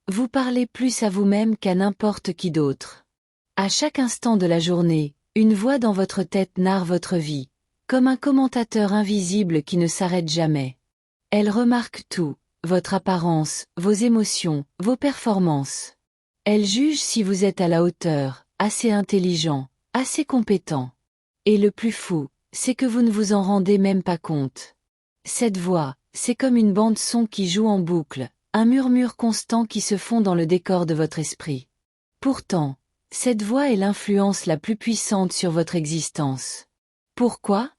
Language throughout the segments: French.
Vous parlez plus à vous-même qu'à n'importe qui d'autre. À chaque instant de la journée, une voix dans votre tête narre votre vie, comme un commentateur invisible qui ne s'arrête jamais. Elle remarque tout, votre apparence, vos émotions, vos performances. Elle juge si vous êtes à la hauteur, assez intelligent, assez compétent. Et le plus fou, c'est que vous ne vous en rendez même pas compte. Cette voix, c'est comme une bande-son qui joue en boucle, un murmure constant qui se fond dans le décor de votre esprit. Pourtant, cette voix est l'influence la plus puissante sur votre existence. Pourquoi?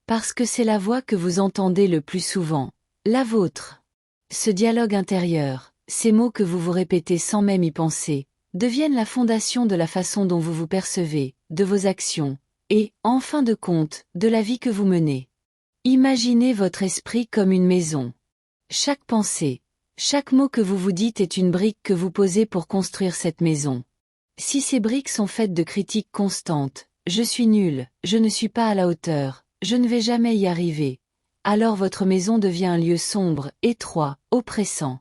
Parce que c'est la voix que vous entendez le plus souvent, la vôtre. Ce dialogue intérieur, ces mots que vous vous répétez sans même y penser, deviennent la fondation de la façon dont vous vous percevez, de vos actions, et, en fin de compte, de la vie que vous menez. Imaginez votre esprit comme une maison. Chaque pensée, chaque mot que vous vous dites est une brique que vous posez pour construire cette maison. Si ces briques sont faites de critiques constantes, je suis nul, je ne suis pas à la hauteur, je ne vais jamais y arriver, alors votre maison devient un lieu sombre, étroit, oppressant.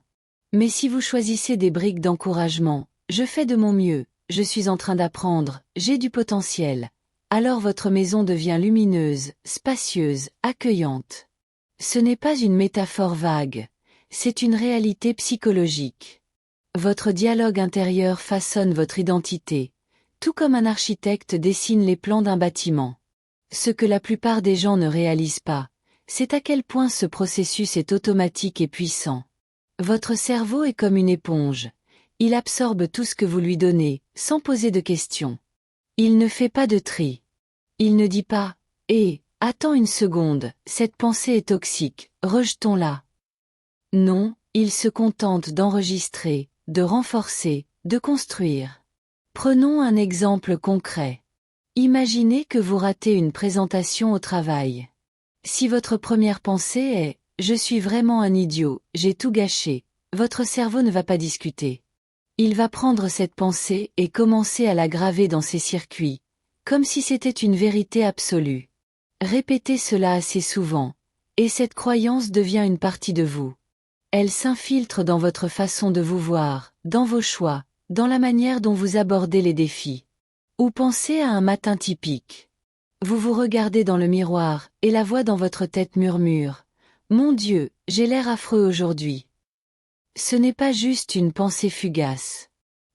Mais si vous choisissez des briques d'encouragement, je fais de mon mieux, je suis en train d'apprendre, j'ai du potentiel, alors votre maison devient lumineuse, spacieuse, accueillante. Ce n'est pas une métaphore vague, c'est une réalité psychologique. Votre dialogue intérieur façonne votre identité, tout comme un architecte dessine les plans d'un bâtiment. Ce que la plupart des gens ne réalisent pas, c'est à quel point ce processus est automatique et puissant. Votre cerveau est comme une éponge. Il absorbe tout ce que vous lui donnez, sans poser de questions. Il ne fait pas de tri. Il ne dit pas « Eh, attends une seconde, cette pensée est toxique, rejetons-la ». Non, il se contente d'enregistrer, de renforcer, de construire. Prenons un exemple concret. Imaginez que vous ratez une présentation au travail. Si votre première pensée est « Je suis vraiment un idiot, j'ai tout gâché », votre cerveau ne va pas discuter. Il va prendre cette pensée et commencer à la graver dans ses circuits, comme si c'était une vérité absolue. Répétez cela assez souvent, et cette croyance devient une partie de vous. Elle s'infiltre dans votre façon de vous voir, dans vos choix, dans la manière dont vous abordez les défis. Ou pensez à un matin typique. Vous vous regardez dans le miroir, et la voix dans votre tête murmure « Mon Dieu, j'ai l'air affreux aujourd'hui ». Ce n'est pas juste une pensée fugace.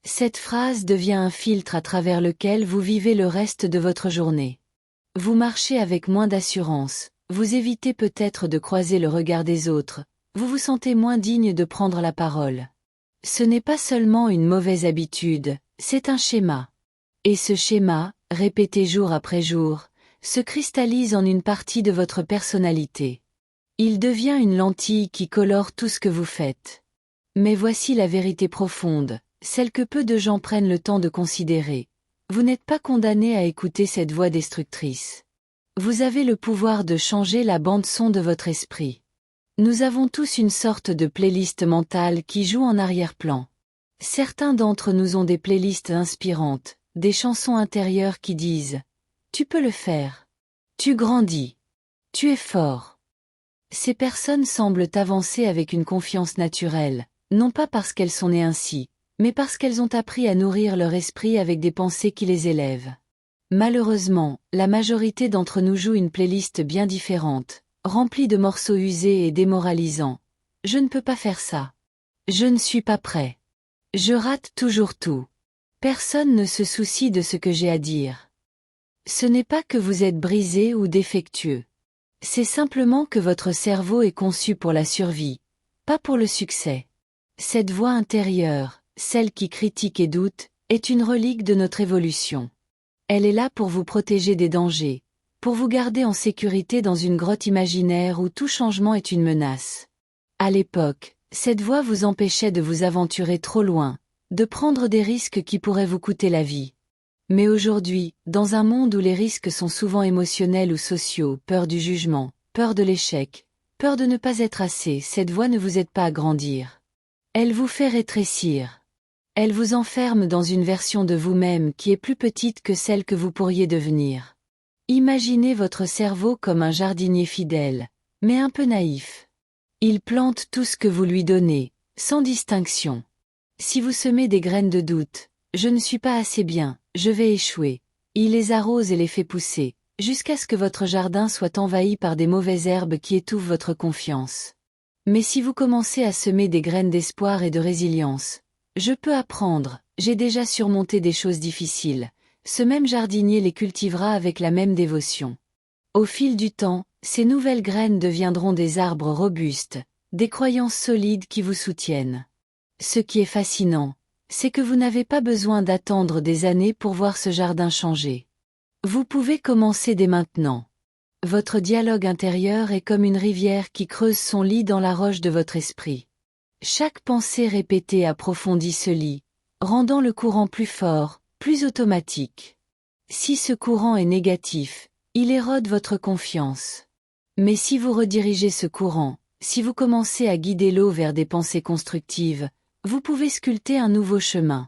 Cette phrase devient un filtre à travers lequel vous vivez le reste de votre journée. Vous marchez avec moins d'assurance, vous évitez peut-être de croiser le regard des autres, vous vous sentez moins digne de prendre la parole. Ce n'est pas seulement une mauvaise habitude, c'est un schéma. Et ce schéma, répété jour après jour, se cristallise en une partie de votre personnalité. Il devient une lentille qui colore tout ce que vous faites. Mais voici la vérité profonde, celle que peu de gens prennent le temps de considérer. Vous n'êtes pas condamné à écouter cette voix destructrice. Vous avez le pouvoir de changer la bande-son de votre esprit. Nous avons tous une sorte de playlist mentale qui joue en arrière-plan. Certains d'entre nous ont des playlists inspirantes, des chansons intérieures qui disent « Tu peux le faire. Tu grandis. Tu es fort. » Ces personnes semblent avancer avec une confiance naturelle, non pas parce qu'elles sont nées ainsi, mais parce qu'elles ont appris à nourrir leur esprit avec des pensées qui les élèvent. Malheureusement, la majorité d'entre nous joue une playlist bien différente, remplie de morceaux usés et démoralisants. Je ne peux pas faire ça. Je ne suis pas prêt. Je rate toujours tout. Personne ne se soucie de ce que j'ai à dire. Ce n'est pas que vous êtes brisé ou défectueux. C'est simplement que votre cerveau est conçu pour la survie, pas pour le succès. Cette voix intérieure, celle qui critique et doute, est une relique de notre évolution. Elle est là pour vous protéger des dangers, pour vous garder en sécurité dans une grotte imaginaire où tout changement est une menace. À l'époque, cette voix vous empêchait de vous aventurer trop loin, de prendre des risques qui pourraient vous coûter la vie. Mais aujourd'hui, dans un monde où les risques sont souvent émotionnels ou sociaux, peur du jugement, peur de l'échec, peur de ne pas être assez, cette voix ne vous aide pas à grandir. Elle vous fait rétrécir. Elle vous enferme dans une version de vous-même qui est plus petite que celle que vous pourriez devenir. Imaginez votre cerveau comme un jardinier fidèle, mais un peu naïf. Il plante tout ce que vous lui donnez, sans distinction. Si vous semez des graines de doute, je ne suis pas assez bien, je vais échouer. Il les arrose et les fait pousser, jusqu'à ce que votre jardin soit envahi par des mauvaises herbes qui étouffent votre confiance. Mais si vous commencez à semer des graines d'espoir et de résilience, je peux apprendre, j'ai déjà surmonté des choses difficiles, ce même jardinier les cultivera avec la même dévotion. Au fil du temps, ces nouvelles graines deviendront des arbres robustes, des croyances solides qui vous soutiennent. Ce qui est fascinant, c'est que vous n'avez pas besoin d'attendre des années pour voir ce jardin changer. Vous pouvez commencer dès maintenant. Votre dialogue intérieur est comme une rivière qui creuse son lit dans la roche de votre esprit. Chaque pensée répétée approfondit ce lit, rendant le courant plus fort, plus automatique. Si ce courant est négatif, il érode votre confiance. Mais si vous redirigez ce courant, si vous commencez à guider l'eau vers des pensées constructives, vous pouvez sculpter un nouveau chemin.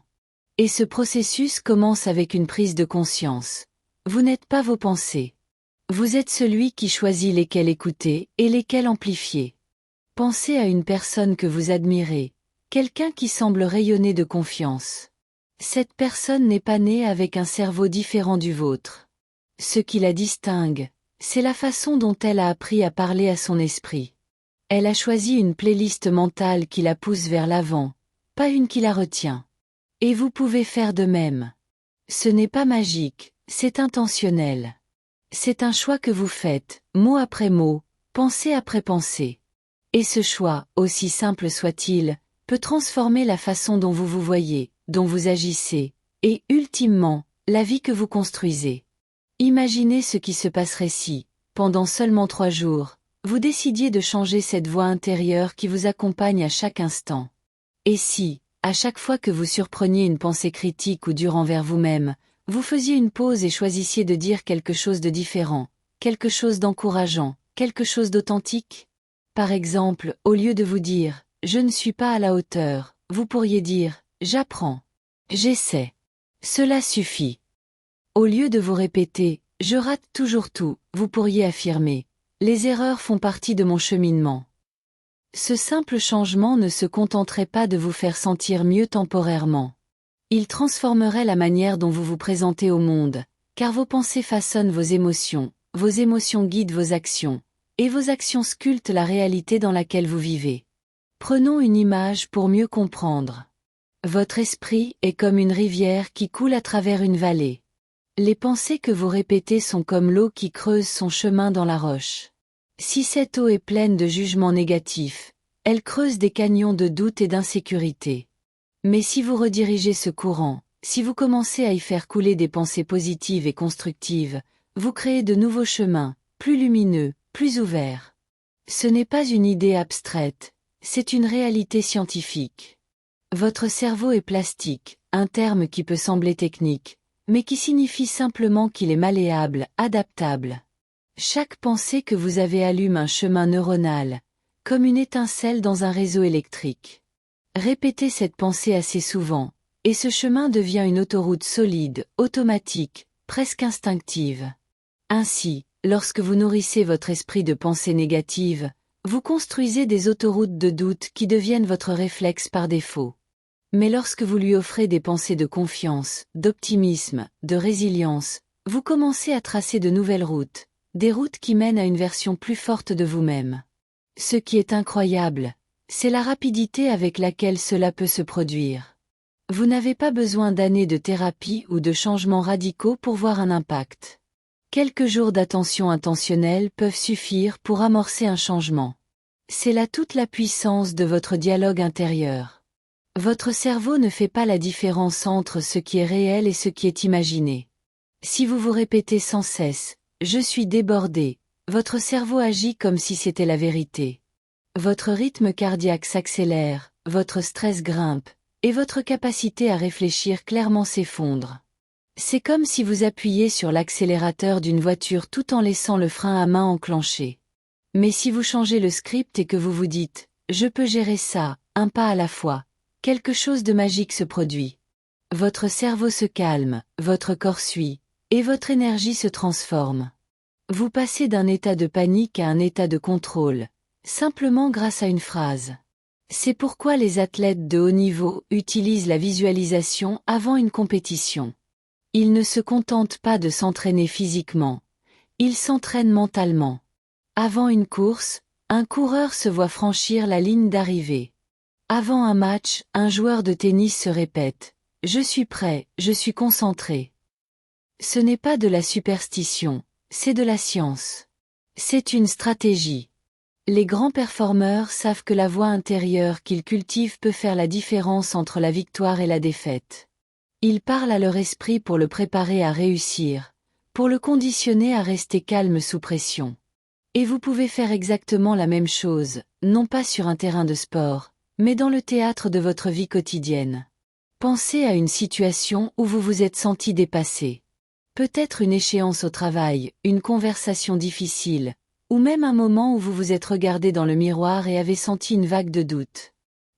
Et ce processus commence avec une prise de conscience. Vous n'êtes pas vos pensées. Vous êtes celui qui choisit lesquelles écouter et lesquelles amplifier. Pensez à une personne que vous admirez, quelqu'un qui semble rayonner de confiance. Cette personne n'est pas née avec un cerveau différent du vôtre. Ce qui la distingue, c'est la façon dont elle a appris à parler à son esprit. Elle a choisi une playlist mentale qui la pousse vers l'avant, pas une qui la retient. Et vous pouvez faire de même. Ce n'est pas magique, c'est intentionnel. C'est un choix que vous faites, mot après mot, pensée après pensée. Et ce choix, aussi simple soit-il, peut transformer la façon dont vous vous voyez, dont vous agissez, et, ultimement, la vie que vous construisez. Imaginez ce qui se passerait si, pendant seulement 3 jours, vous décidiez de changer cette voix intérieure qui vous accompagne à chaque instant. Et si, à chaque fois que vous surpreniez une pensée critique ou dure envers vous-même, vous faisiez une pause et choisissiez de dire quelque chose de différent, quelque chose d'encourageant, quelque chose d'authentique? Par exemple, au lieu de vous dire « je ne suis pas à la hauteur », vous pourriez dire « j'apprends »,« j'essaie ». Cela suffit. Au lieu de vous répéter « je rate toujours tout », vous pourriez affirmer « les erreurs font partie de mon cheminement ». Ce simple changement ne se contenterait pas de vous faire sentir mieux temporairement. Il transformerait la manière dont vous vous présentez au monde, car vos pensées façonnent vos émotions guident vos actions, et vos actions sculptent la réalité dans laquelle vous vivez. Prenons une image pour mieux comprendre. Votre esprit est comme une rivière qui coule à travers une vallée. Les pensées que vous répétez sont comme l'eau qui creuse son chemin dans la roche. Si cette eau est pleine de jugements négatifs, elle creuse des canyons de doute et d'insécurité. Mais si vous redirigez ce courant, si vous commencez à y faire couler des pensées positives et constructives, vous créez de nouveaux chemins, plus lumineux, plus ouverts. Ce n'est pas une idée abstraite, c'est une réalité scientifique. Votre cerveau est plastique, un terme qui peut sembler technique, mais qui signifie simplement qu'il est malléable, adaptable. Chaque pensée que vous avez allume un chemin neuronal, comme une étincelle dans un réseau électrique. Répétez cette pensée assez souvent, et ce chemin devient une autoroute solide, automatique, presque instinctive. Ainsi, lorsque vous nourrissez votre esprit de pensées négatives, vous construisez des autoroutes de doute qui deviennent votre réflexe par défaut. Mais lorsque vous lui offrez des pensées de confiance, d'optimisme, de résilience, vous commencez à tracer de nouvelles routes, des routes qui mènent à une version plus forte de vous-même. Ce qui est incroyable, c'est la rapidité avec laquelle cela peut se produire. Vous n'avez pas besoin d'années de thérapie ou de changements radicaux pour voir un impact. Quelques jours d'attention intentionnelle peuvent suffire pour amorcer un changement. C'est là toute la puissance de votre dialogue intérieur. Votre cerveau ne fait pas la différence entre ce qui est réel et ce qui est imaginé. Si vous vous répétez sans cesse « je suis débordé », votre cerveau agit comme si c'était la vérité. Votre rythme cardiaque s'accélère, votre stress grimpe, et votre capacité à réfléchir clairement s'effondre. C'est comme si vous appuyiez sur l'accélérateur d'une voiture tout en laissant le frein à main enclenché. Mais si vous changez le script et que vous vous dites « je peux gérer ça, un pas à la fois », quelque chose de magique se produit. Votre cerveau se calme, votre corps suit, et votre énergie se transforme. Vous passez d'un état de panique à un état de contrôle, simplement grâce à une phrase. C'est pourquoi les athlètes de haut niveau utilisent la visualisation avant une compétition. Ils ne se contentent pas de s'entraîner physiquement. Ils s'entraînent mentalement. Avant une course, un coureur se voit franchir la ligne d'arrivée. Avant un match, un joueur de tennis se répète « Je suis prêt, je suis concentré ». Ce n'est pas de la superstition, c'est de la science. C'est une stratégie. Les grands performeurs savent que la voix intérieure qu'ils cultivent peut faire la différence entre la victoire et la défaite. Ils parlent à leur esprit pour le préparer à réussir, pour le conditionner à rester calme sous pression. Et vous pouvez faire exactement la même chose, non pas sur un terrain de sport, mais dans le théâtre de votre vie quotidienne. Pensez à une situation où vous vous êtes senti dépassé. Peut-être une échéance au travail, une conversation difficile, ou même un moment où vous vous êtes regardé dans le miroir et avez senti une vague de doute.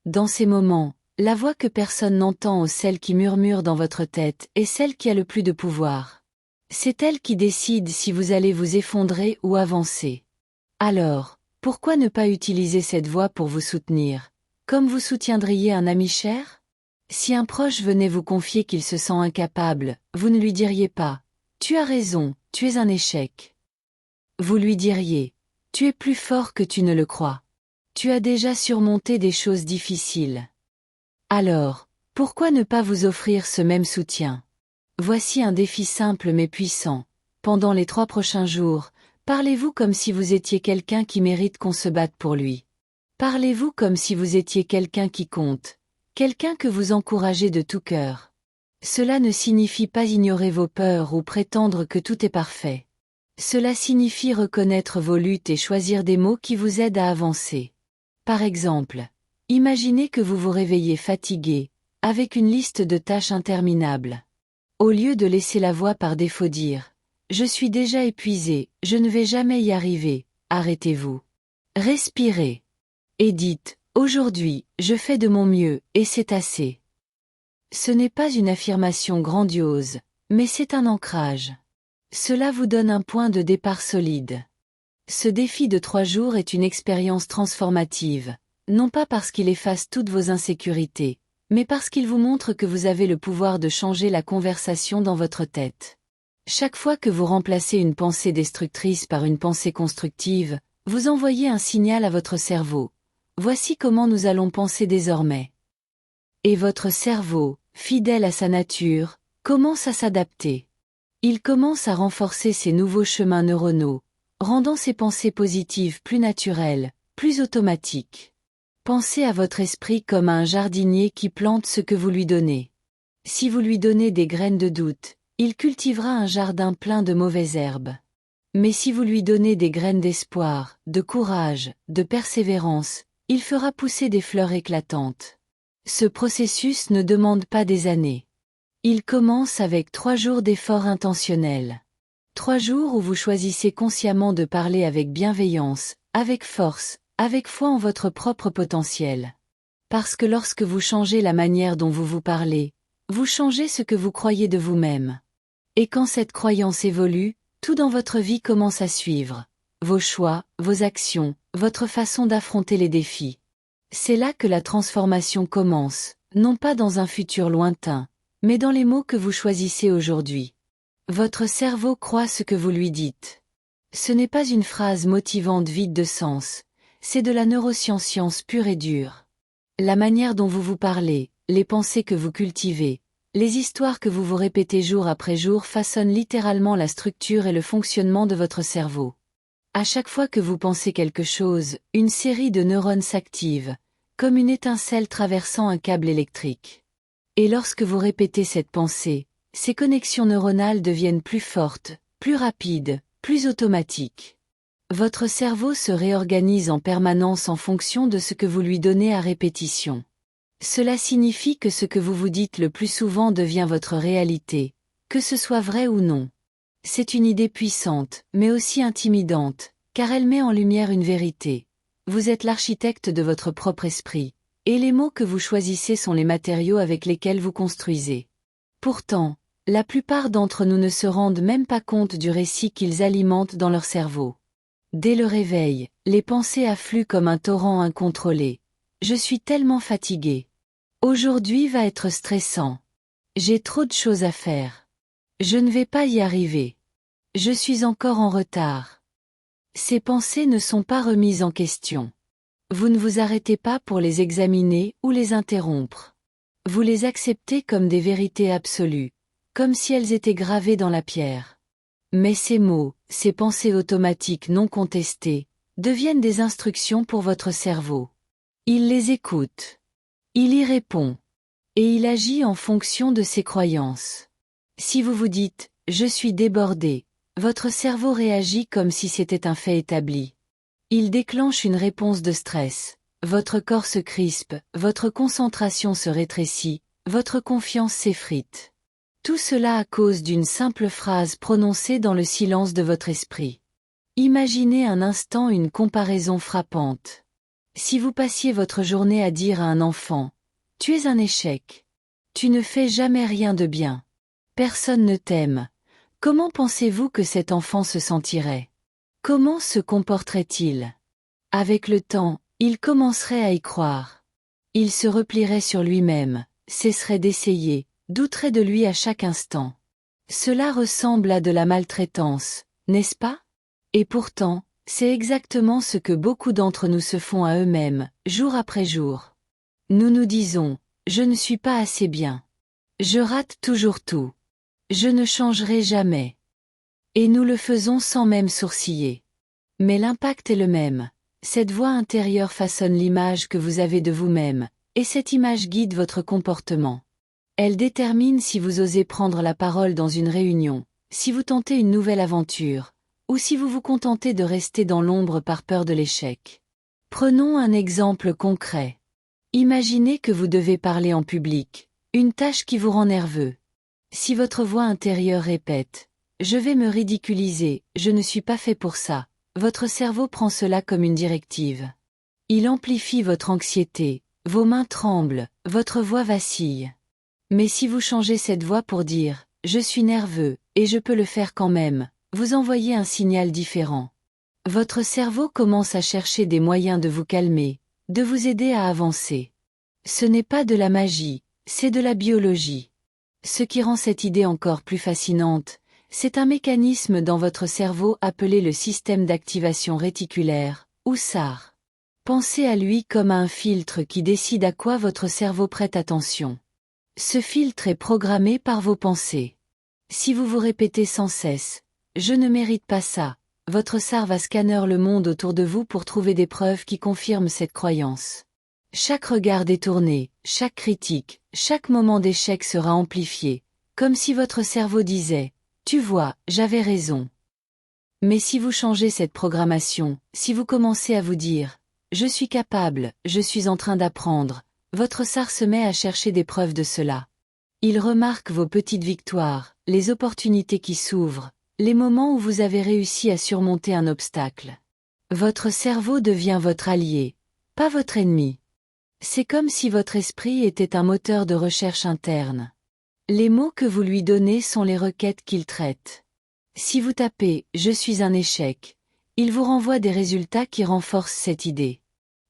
Dans ces moments, la voix que personne n'entend ou celle qui murmure dans votre tête est celle qui a le plus de pouvoir. C'est elle qui décide si vous allez vous effondrer ou avancer. Alors, pourquoi ne pas utiliser cette voix pour vous soutenir, comme vous soutiendriez un ami cher? Si un proche venait vous confier qu'il se sent incapable, vous ne lui diriez pas « Tu as raison, tu es un échec ». Vous lui diriez « Tu es plus fort que tu ne le crois. Tu as déjà surmonté des choses difficiles. » Alors, pourquoi ne pas vous offrir ce même soutien? Voici un défi simple mais puissant. Pendant les 3 prochains jours, parlez-vous comme si vous étiez quelqu'un qui mérite qu'on se batte pour lui. Parlez-vous comme si vous étiez quelqu'un qui compte, quelqu'un que vous encouragez de tout cœur. Cela ne signifie pas ignorer vos peurs ou prétendre que tout est parfait. Cela signifie reconnaître vos luttes et choisir des mots qui vous aident à avancer. Par exemple, imaginez que vous vous réveillez fatigué, avec une liste de tâches interminables. Au lieu de laisser la voix par défaut dire « Je suis déjà épuisé, je ne vais jamais y arriver », arrêtez-vous. Respirez. Et dites « Aujourd'hui, je fais de mon mieux, et c'est assez ». Ce n'est pas une affirmation grandiose, mais c'est un ancrage. Cela vous donne un point de départ solide. Ce défi de 3 jours est une expérience transformative, non pas parce qu'il efface toutes vos insécurités, mais parce qu'il vous montre que vous avez le pouvoir de changer la conversation dans votre tête. Chaque fois que vous remplacez une pensée destructrice par une pensée constructive, vous envoyez un signal à votre cerveau. Voici comment nous allons penser désormais. Et votre cerveau, fidèle à sa nature, commence à s'adapter. Il commence à renforcer ses nouveaux chemins neuronaux, rendant ses pensées positives plus naturelles, plus automatiques. Pensez à votre esprit comme à un jardinier qui plante ce que vous lui donnez. Si vous lui donnez des graines de doute, il cultivera un jardin plein de mauvaises herbes. Mais si vous lui donnez des graines d'espoir, de courage, de persévérance, il fera pousser des fleurs éclatantes. Ce processus ne demande pas des années. Il commence avec 3 jours d'efforts intentionnels. 3 jours où vous choisissez consciemment de parler avec bienveillance, avec force, avec foi en votre propre potentiel. Parce que lorsque vous changez la manière dont vous vous parlez, vous changez ce que vous croyez de vous-même. Et quand cette croyance évolue, tout dans votre vie commence à suivre. Vos choix, vos actions, votre façon d'affronter les défis. C'est là que la transformation commence, non pas dans un futur lointain, mais dans les mots que vous choisissez aujourd'hui. Votre cerveau croit ce que vous lui dites. Ce n'est pas une phrase motivante vide de sens, c'est de la neuroscience pure et dure. La manière dont vous vous parlez, les pensées que vous cultivez, les histoires que vous vous répétez jour après jour façonnent littéralement la structure et le fonctionnement de votre cerveau. À chaque fois que vous pensez quelque chose, une série de neurones s'active, comme une étincelle traversant un câble électrique. Et lorsque vous répétez cette pensée, ces connexions neuronales deviennent plus fortes, plus rapides, plus automatiques. Votre cerveau se réorganise en permanence en fonction de ce que vous lui donnez à répétition. Cela signifie que ce que vous vous dites le plus souvent devient votre réalité, que ce soit vrai ou non. C'est une idée puissante, mais aussi intimidante, car elle met en lumière une vérité. Vous êtes l'architecte de votre propre esprit, et les mots que vous choisissez sont les matériaux avec lesquels vous construisez. Pourtant, la plupart d'entre nous ne se rendent même pas compte du récit qu'ils alimentent dans leur cerveau. Dès le réveil, les pensées affluent comme un torrent incontrôlé. Je suis tellement fatigué. Aujourd'hui va être stressant. J'ai trop de choses à faire. Je ne vais pas y arriver. Je suis encore en retard. Ces pensées ne sont pas remises en question. Vous ne vous arrêtez pas pour les examiner ou les interrompre. Vous les acceptez comme des vérités absolues, comme si elles étaient gravées dans la pierre. Mais ces mots, ces pensées automatiques non contestées, deviennent des instructions pour votre cerveau. Il les écoute. Il y répond. Et il agit en fonction de ses croyances. Si vous vous dites « je suis débordé », votre cerveau réagit comme si c'était un fait établi. Il déclenche une réponse de stress, votre corps se crispe, votre concentration se rétrécit, votre confiance s'effrite. Tout cela à cause d'une simple phrase prononcée dans le silence de votre esprit. Imaginez un instant une comparaison frappante. Si vous passiez votre journée à dire à un enfant « Tu es un échec. Tu ne fais jamais rien de bien. Personne ne t'aime », comment pensez-vous que cet enfant se sentirait? Comment se comporterait-il? Avec le temps, il commencerait à y croire. Il se replierait sur lui-même, cesserait d'essayer, douterait de lui à chaque instant. Cela ressemble à de la maltraitance, n'est-ce pas? Et pourtant, c'est exactement ce que beaucoup d'entre nous se font à eux-mêmes, jour après jour. Nous nous disons, je ne suis pas assez bien. Je rate toujours tout. Je ne changerai jamais. Et nous le faisons sans même sourciller. Mais l'impact est le même. Cette voix intérieure façonne l'image que vous avez de vous-même, et cette image guide votre comportement. Elle détermine si vous osez prendre la parole dans une réunion, si vous tentez une nouvelle aventure, ou si vous vous contentez de rester dans l'ombre par peur de l'échec. Prenons un exemple concret. Imaginez que vous devez parler en public, une tâche qui vous rend nerveux. Si votre voix intérieure répète « Je vais me ridiculiser, je ne suis pas fait pour ça », votre cerveau prend cela comme une directive. Il amplifie votre anxiété, vos mains tremblent, votre voix vacille. Mais si vous changez cette voix pour dire « Je suis nerveux, et je peux le faire quand même », vous envoyez un signal différent. Votre cerveau commence à chercher des moyens de vous calmer, de vous aider à avancer. Ce n'est pas de la magie, c'est de la biologie. Ce qui rend cette idée encore plus fascinante, c'est un mécanisme dans votre cerveau appelé le système d'activation réticulaire, ou SAR. Pensez à lui comme à un filtre qui décide à quoi votre cerveau prête attention. Ce filtre est programmé par vos pensées. Si vous vous répétez sans cesse « Je ne mérite pas ça », votre SAR va scanner le monde autour de vous pour trouver des preuves qui confirment cette croyance. Chaque regard détourné, chaque critique, chaque moment d'échec sera amplifié, comme si votre cerveau disait « Tu vois, j'avais raison ». Mais si vous changez cette programmation, si vous commencez à vous dire « Je suis capable, je suis en train d'apprendre », votre SAR se met à chercher des preuves de cela. Il remarque vos petites victoires, les opportunités qui s'ouvrent, les moments où vous avez réussi à surmonter un obstacle. Votre cerveau devient votre allié, pas votre ennemi. C'est comme si votre esprit était un moteur de recherche interne. Les mots que vous lui donnez sont les requêtes qu'il traite. Si vous tapez « Je suis un échec », il vous renvoie des résultats qui renforcent cette idée.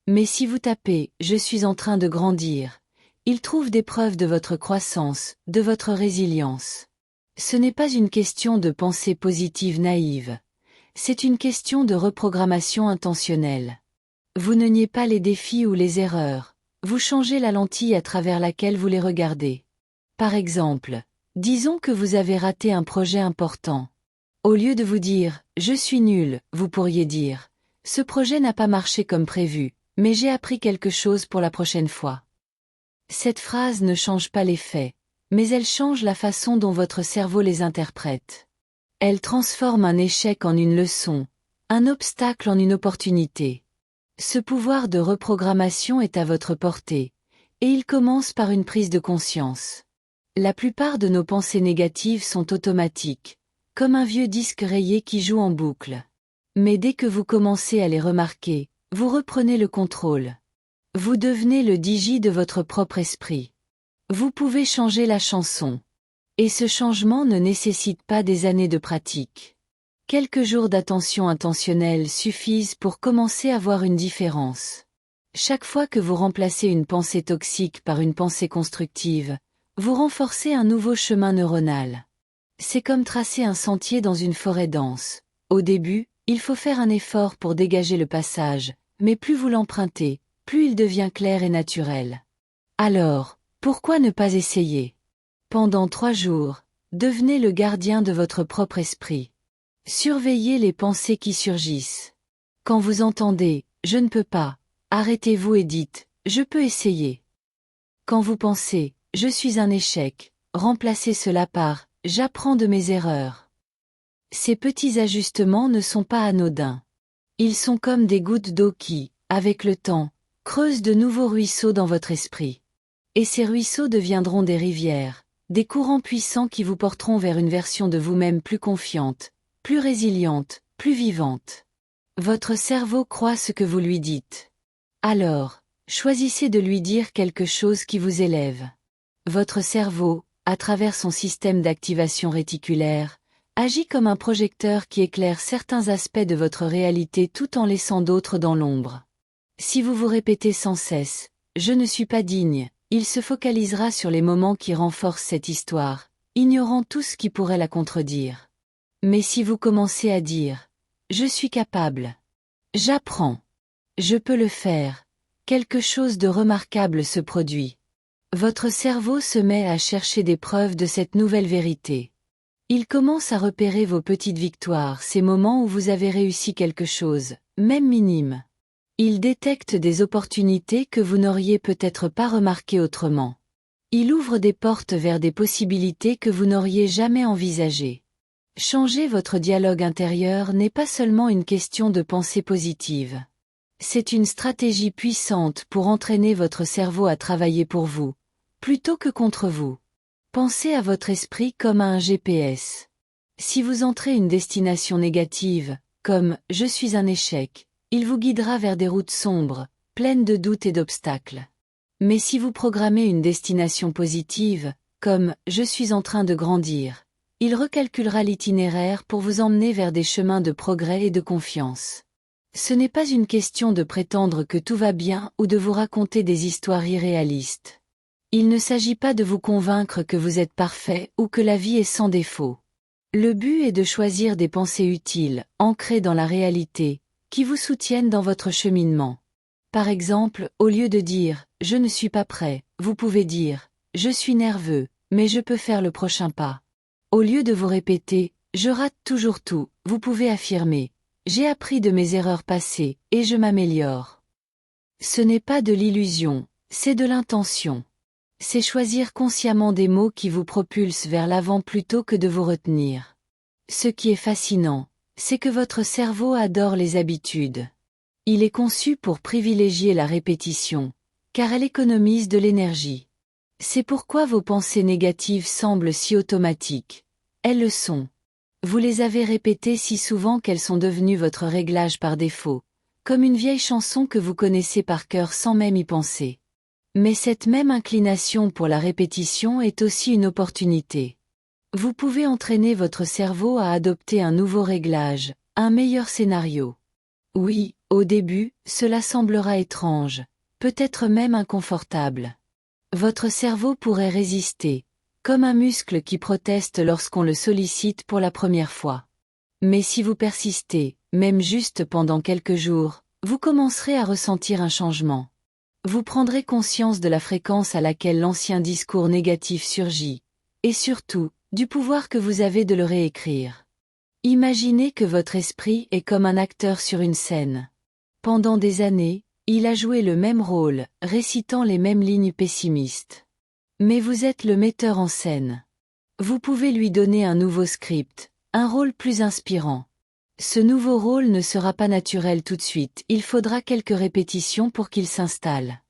Mais si vous tapez « Je suis en train de grandir », il trouve des preuves de votre croissance, de votre résilience. Ce n'est pas une question de pensée positive naïve. C'est une question de reprogrammation intentionnelle. Vous ne niez pas les défis ou les erreurs, vous changez la lentille à travers laquelle vous les regardez. Par exemple, disons que vous avez raté un projet important. Au lieu de vous dire « Je suis nul », vous pourriez dire « Ce projet n'a pas marché comme prévu, mais j'ai appris quelque chose pour la prochaine fois ». Cette phrase ne change pas les faits, mais elle change la façon dont votre cerveau les interprète. Elle transforme un échec en une leçon, un obstacle en une opportunité. Ce pouvoir de reprogrammation est à votre portée, et il commence par une prise de conscience. La plupart de nos pensées négatives sont automatiques, comme un vieux disque rayé qui joue en boucle. Mais dès que vous commencez à les remarquer, vous reprenez le contrôle. Vous devenez le DJ de votre propre esprit. Vous pouvez changer la chanson. Et ce changement ne nécessite pas des années de pratique. Quelques jours d'attention intentionnelle suffisent pour commencer à voir une différence. Chaque fois que vous remplacez une pensée toxique par une pensée constructive, vous renforcez un nouveau chemin neuronal. C'est comme tracer un sentier dans une forêt dense. Au début, il faut faire un effort pour dégager le passage, mais plus vous l'empruntez, plus il devient clair et naturel. Alors, pourquoi ne pas essayer? Pendant 3 jours, devenez le gardien de votre propre esprit. Surveillez les pensées qui surgissent. Quand vous entendez « je ne peux pas », arrêtez-vous et dites « je peux essayer ». Quand vous pensez « je suis un échec », remplacez cela par « j'apprends de mes erreurs ». Ces petits ajustements ne sont pas anodins. Ils sont comme des gouttes d'eau qui, avec le temps, creusent de nouveaux ruisseaux dans votre esprit. Et ces ruisseaux deviendront des rivières, des courants puissants qui vous porteront vers une version de vous-même plus confiante, plus résiliente, plus vivante. Votre cerveau croit ce que vous lui dites. Alors, choisissez de lui dire quelque chose qui vous élève. Votre cerveau, à travers son système d'activation réticulaire, agit comme un projecteur qui éclaire certains aspects de votre réalité tout en laissant d'autres dans l'ombre. Si vous vous répétez sans cesse « je ne suis pas digne », il se focalisera sur les moments qui renforcent cette histoire, ignorant tout ce qui pourrait la contredire. Mais si vous commencez à dire « je suis capable »,« j'apprends »,« je peux le faire », quelque chose de remarquable se produit. Votre cerveau se met à chercher des preuves de cette nouvelle vérité. Il commence à repérer vos petites victoires, ces moments où vous avez réussi quelque chose, même minime. Il détecte des opportunités que vous n'auriez peut-être pas remarquées autrement. Il ouvre des portes vers des possibilités que vous n'auriez jamais envisagées. Changer votre dialogue intérieur n'est pas seulement une question de pensée positive. C'est une stratégie puissante pour entraîner votre cerveau à travailler pour vous, plutôt que contre vous. Pensez à votre esprit comme à un GPS. Si vous entrez une destination négative, comme « je suis un échec », il vous guidera vers des routes sombres, pleines de doutes et d'obstacles. Mais si vous programmez une destination positive, comme « je suis en train de grandir », il recalculera l'itinéraire pour vous emmener vers des chemins de progrès et de confiance. Ce n'est pas une question de prétendre que tout va bien ou de vous raconter des histoires irréalistes. Il ne s'agit pas de vous convaincre que vous êtes parfait ou que la vie est sans défaut. Le but est de choisir des pensées utiles, ancrées dans la réalité, qui vous soutiennent dans votre cheminement. Par exemple, au lieu de dire « je ne suis pas prêt », vous pouvez dire « je suis nerveux, mais je peux faire le prochain pas ». Au lieu de vous répéter « je rate toujours tout », vous pouvez affirmer « j'ai appris de mes erreurs passées, et je m'améliore ». Ce n'est pas de l'illusion, c'est de l'intention. C'est choisir consciemment des mots qui vous propulsent vers l'avant plutôt que de vous retenir. Ce qui est fascinant, c'est que votre cerveau adore les habitudes. Il est conçu pour privilégier la répétition, car elle économise de l'énergie. C'est pourquoi vos pensées négatives semblent si automatiques. Elles le sont. Vous les avez répétées si souvent qu'elles sont devenues votre réglage par défaut, comme une vieille chanson que vous connaissez par cœur sans même y penser. Mais cette même inclination pour la répétition est aussi une opportunité. Vous pouvez entraîner votre cerveau à adopter un nouveau réglage, un meilleur scénario. Oui, au début, cela semblera étrange, peut-être même inconfortable. Votre cerveau pourrait résister, comme un muscle qui proteste lorsqu'on le sollicite pour la première fois. Mais si vous persistez, même juste pendant quelques jours, vous commencerez à ressentir un changement. Vous prendrez conscience de la fréquence à laquelle l'ancien discours négatif surgit, et surtout, du pouvoir que vous avez de le réécrire. Imaginez que votre esprit est comme un acteur sur une scène. Pendant des années, il a joué le même rôle, récitant les mêmes lignes pessimistes. Mais vous êtes le metteur en scène. Vous pouvez lui donner un nouveau script, un rôle plus inspirant. Ce nouveau rôle ne sera pas naturel tout de suite, il faudra quelques répétitions pour qu'il s'installe.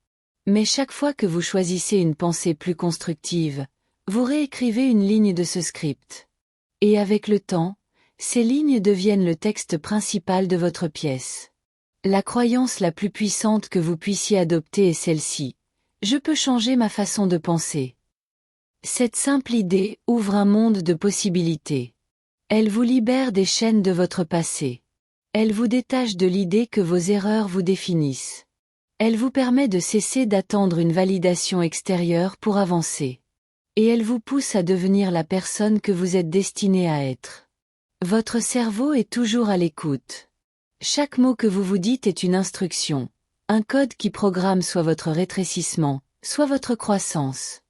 Mais chaque fois que vous choisissez une pensée plus constructive, vous réécrivez une ligne de ce script. Et avec le temps, ces lignes deviennent le texte principal de votre pièce. La croyance la plus puissante que vous puissiez adopter est celle-ci. Je peux changer ma façon de penser. Cette simple idée ouvre un monde de possibilités. Elle vous libère des chaînes de votre passé. Elle vous détache de l'idée que vos erreurs vous définissent. Elle vous permet de cesser d'attendre une validation extérieure pour avancer. Et elle vous pousse à devenir la personne que vous êtes destiné à être. Votre cerveau est toujours à l'écoute. Chaque mot que vous vous dites est une instruction, un code qui programme soit votre rétrécissement, soit votre croissance.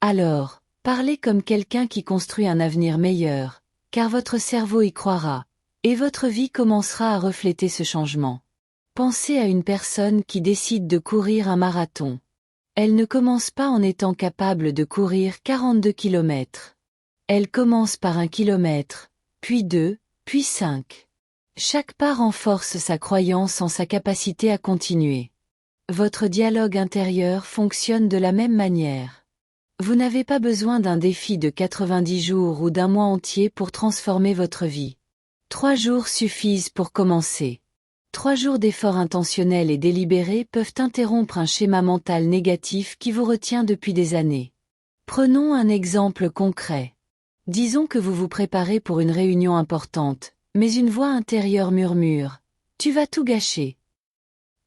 Alors, parlez comme quelqu'un qui construit un avenir meilleur, car votre cerveau y croira, et votre vie commencera à refléter ce changement. Pensez à une personne qui décide de courir un marathon. Elle ne commence pas en étant capable de courir 42 kilomètres. Elle commence par 1 kilomètre, puis 2, puis 5. Chaque pas renforce sa croyance en sa capacité à continuer. Votre dialogue intérieur fonctionne de la même manière. Vous n'avez pas besoin d'un défi de 90 jours ou d'un mois entier pour transformer votre vie. 3 jours suffisent pour commencer. 3 jours d'efforts intentionnels et délibérés peuvent interrompre un schéma mental négatif qui vous retient depuis des années. Prenons un exemple concret. Disons que vous vous préparez pour une réunion importante, mais une voix intérieure murmure « Tu vas tout gâcher ».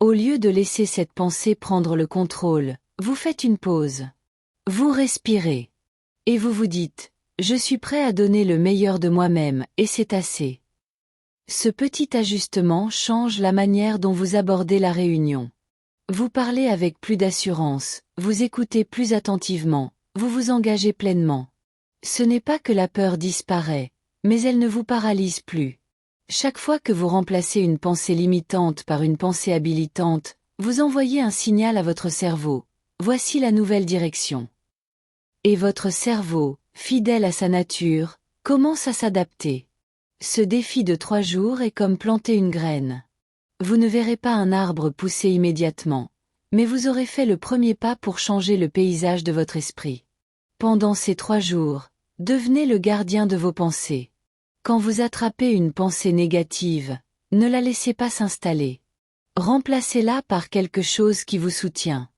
Au lieu de laisser cette pensée prendre le contrôle, vous faites une pause. Vous respirez. Et vous vous dites « Je suis prêt à donner le meilleur de moi-même, et c'est assez ». Ce petit ajustement change la manière dont vous abordez la réunion. Vous parlez avec plus d'assurance, vous écoutez plus attentivement, vous vous engagez pleinement. Ce n'est pas que la peur disparaît, mais elle ne vous paralyse plus. Chaque fois que vous remplacez une pensée limitante par une pensée habilitante, vous envoyez un signal à votre cerveau. Voici la nouvelle direction. Et votre cerveau, fidèle à sa nature, commence à s'adapter. Ce défi de 3 jours est comme planter une graine. Vous ne verrez pas un arbre pousser immédiatement, mais vous aurez fait le premier pas pour changer le paysage de votre esprit. Pendant ces 3 jours, devenez le gardien de vos pensées. Quand vous attrapez une pensée négative, ne la laissez pas s'installer. Remplacez-la par quelque chose qui vous soutient.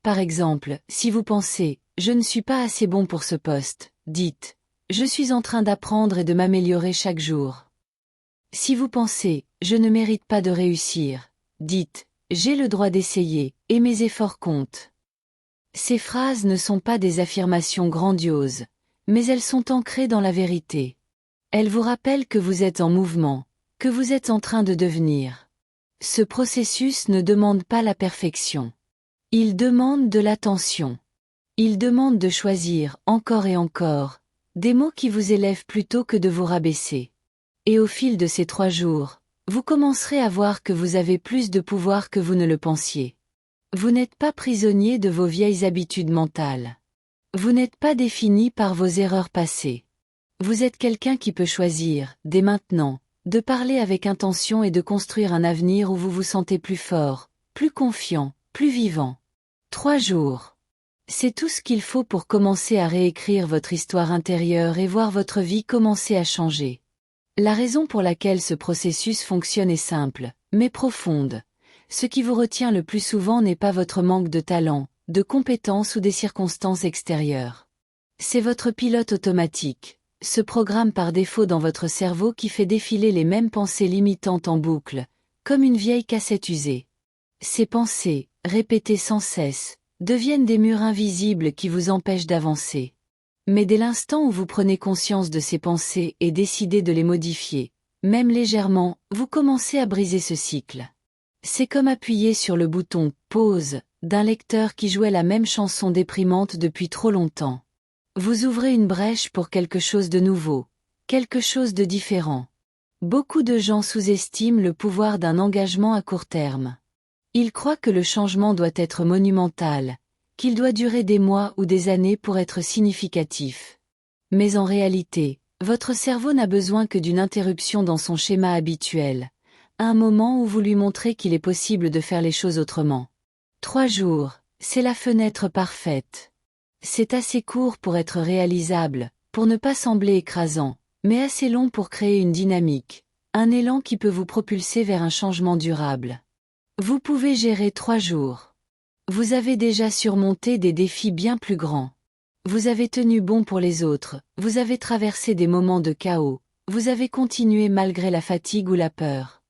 Par exemple, si vous pensez « Je ne suis pas assez bon pour ce poste », dites « Je suis en train d'apprendre et de m'améliorer chaque jour ». Si vous pensez « Je ne mérite pas de réussir », dites « J'ai le droit d'essayer, et mes efforts comptent ». Ces phrases ne sont pas des affirmations grandioses, mais elles sont ancrées dans la vérité. Elles vous rappellent que vous êtes en mouvement, que vous êtes en train de devenir. Ce processus ne demande pas la perfection. Il demande de l'attention. Il demande de choisir, encore et encore, des mots qui vous élèvent plutôt que de vous rabaisser. Et au fil de ces 3 jours, vous commencerez à voir que vous avez plus de pouvoir que vous ne le pensiez. Vous n'êtes pas prisonnier de vos vieilles habitudes mentales. Vous n'êtes pas défini par vos erreurs passées. Vous êtes quelqu'un qui peut choisir, dès maintenant, de parler avec intention et de construire un avenir où vous vous sentez plus fort, plus confiant, plus vivant. 3 jours. C'est tout ce qu'il faut pour commencer à réécrire votre histoire intérieure et voir votre vie commencer à changer. La raison pour laquelle ce processus fonctionne est simple, mais profonde. Ce qui vous retient le plus souvent n'est pas votre manque de talent, de compétences ou des circonstances extérieures. C'est votre pilote automatique, ce programme par défaut dans votre cerveau qui fait défiler les mêmes pensées limitantes en boucle, comme une vieille cassette usée. Ces pensées, répétées sans cesse, deviennent des murs invisibles qui vous empêchent d'avancer. Mais dès l'instant où vous prenez conscience de ces pensées et décidez de les modifier, même légèrement, vous commencez à briser ce cycle. C'est comme appuyer sur le bouton « Pause » d'un lecteur qui jouait la même chanson déprimante depuis trop longtemps. Vous ouvrez une brèche pour quelque chose de nouveau, quelque chose de différent. Beaucoup de gens sous-estiment le pouvoir d'un engagement à court terme. Ils croient que le changement doit être monumental, qu'il doit durer des mois ou des années pour être significatif. Mais en réalité, votre cerveau n'a besoin que d'une interruption dans son schéma habituel, un moment où vous lui montrez qu'il est possible de faire les choses autrement. 3 jours, c'est la fenêtre parfaite. C'est assez court pour être réalisable, pour ne pas sembler écrasant, mais assez long pour créer une dynamique, un élan qui peut vous propulser vers un changement durable. Vous pouvez gérer 3 jours. Vous avez déjà surmonté des défis bien plus grands. Vous avez tenu bon pour les autres, vous avez traversé des moments de chaos, vous avez continué malgré la fatigue ou la peur.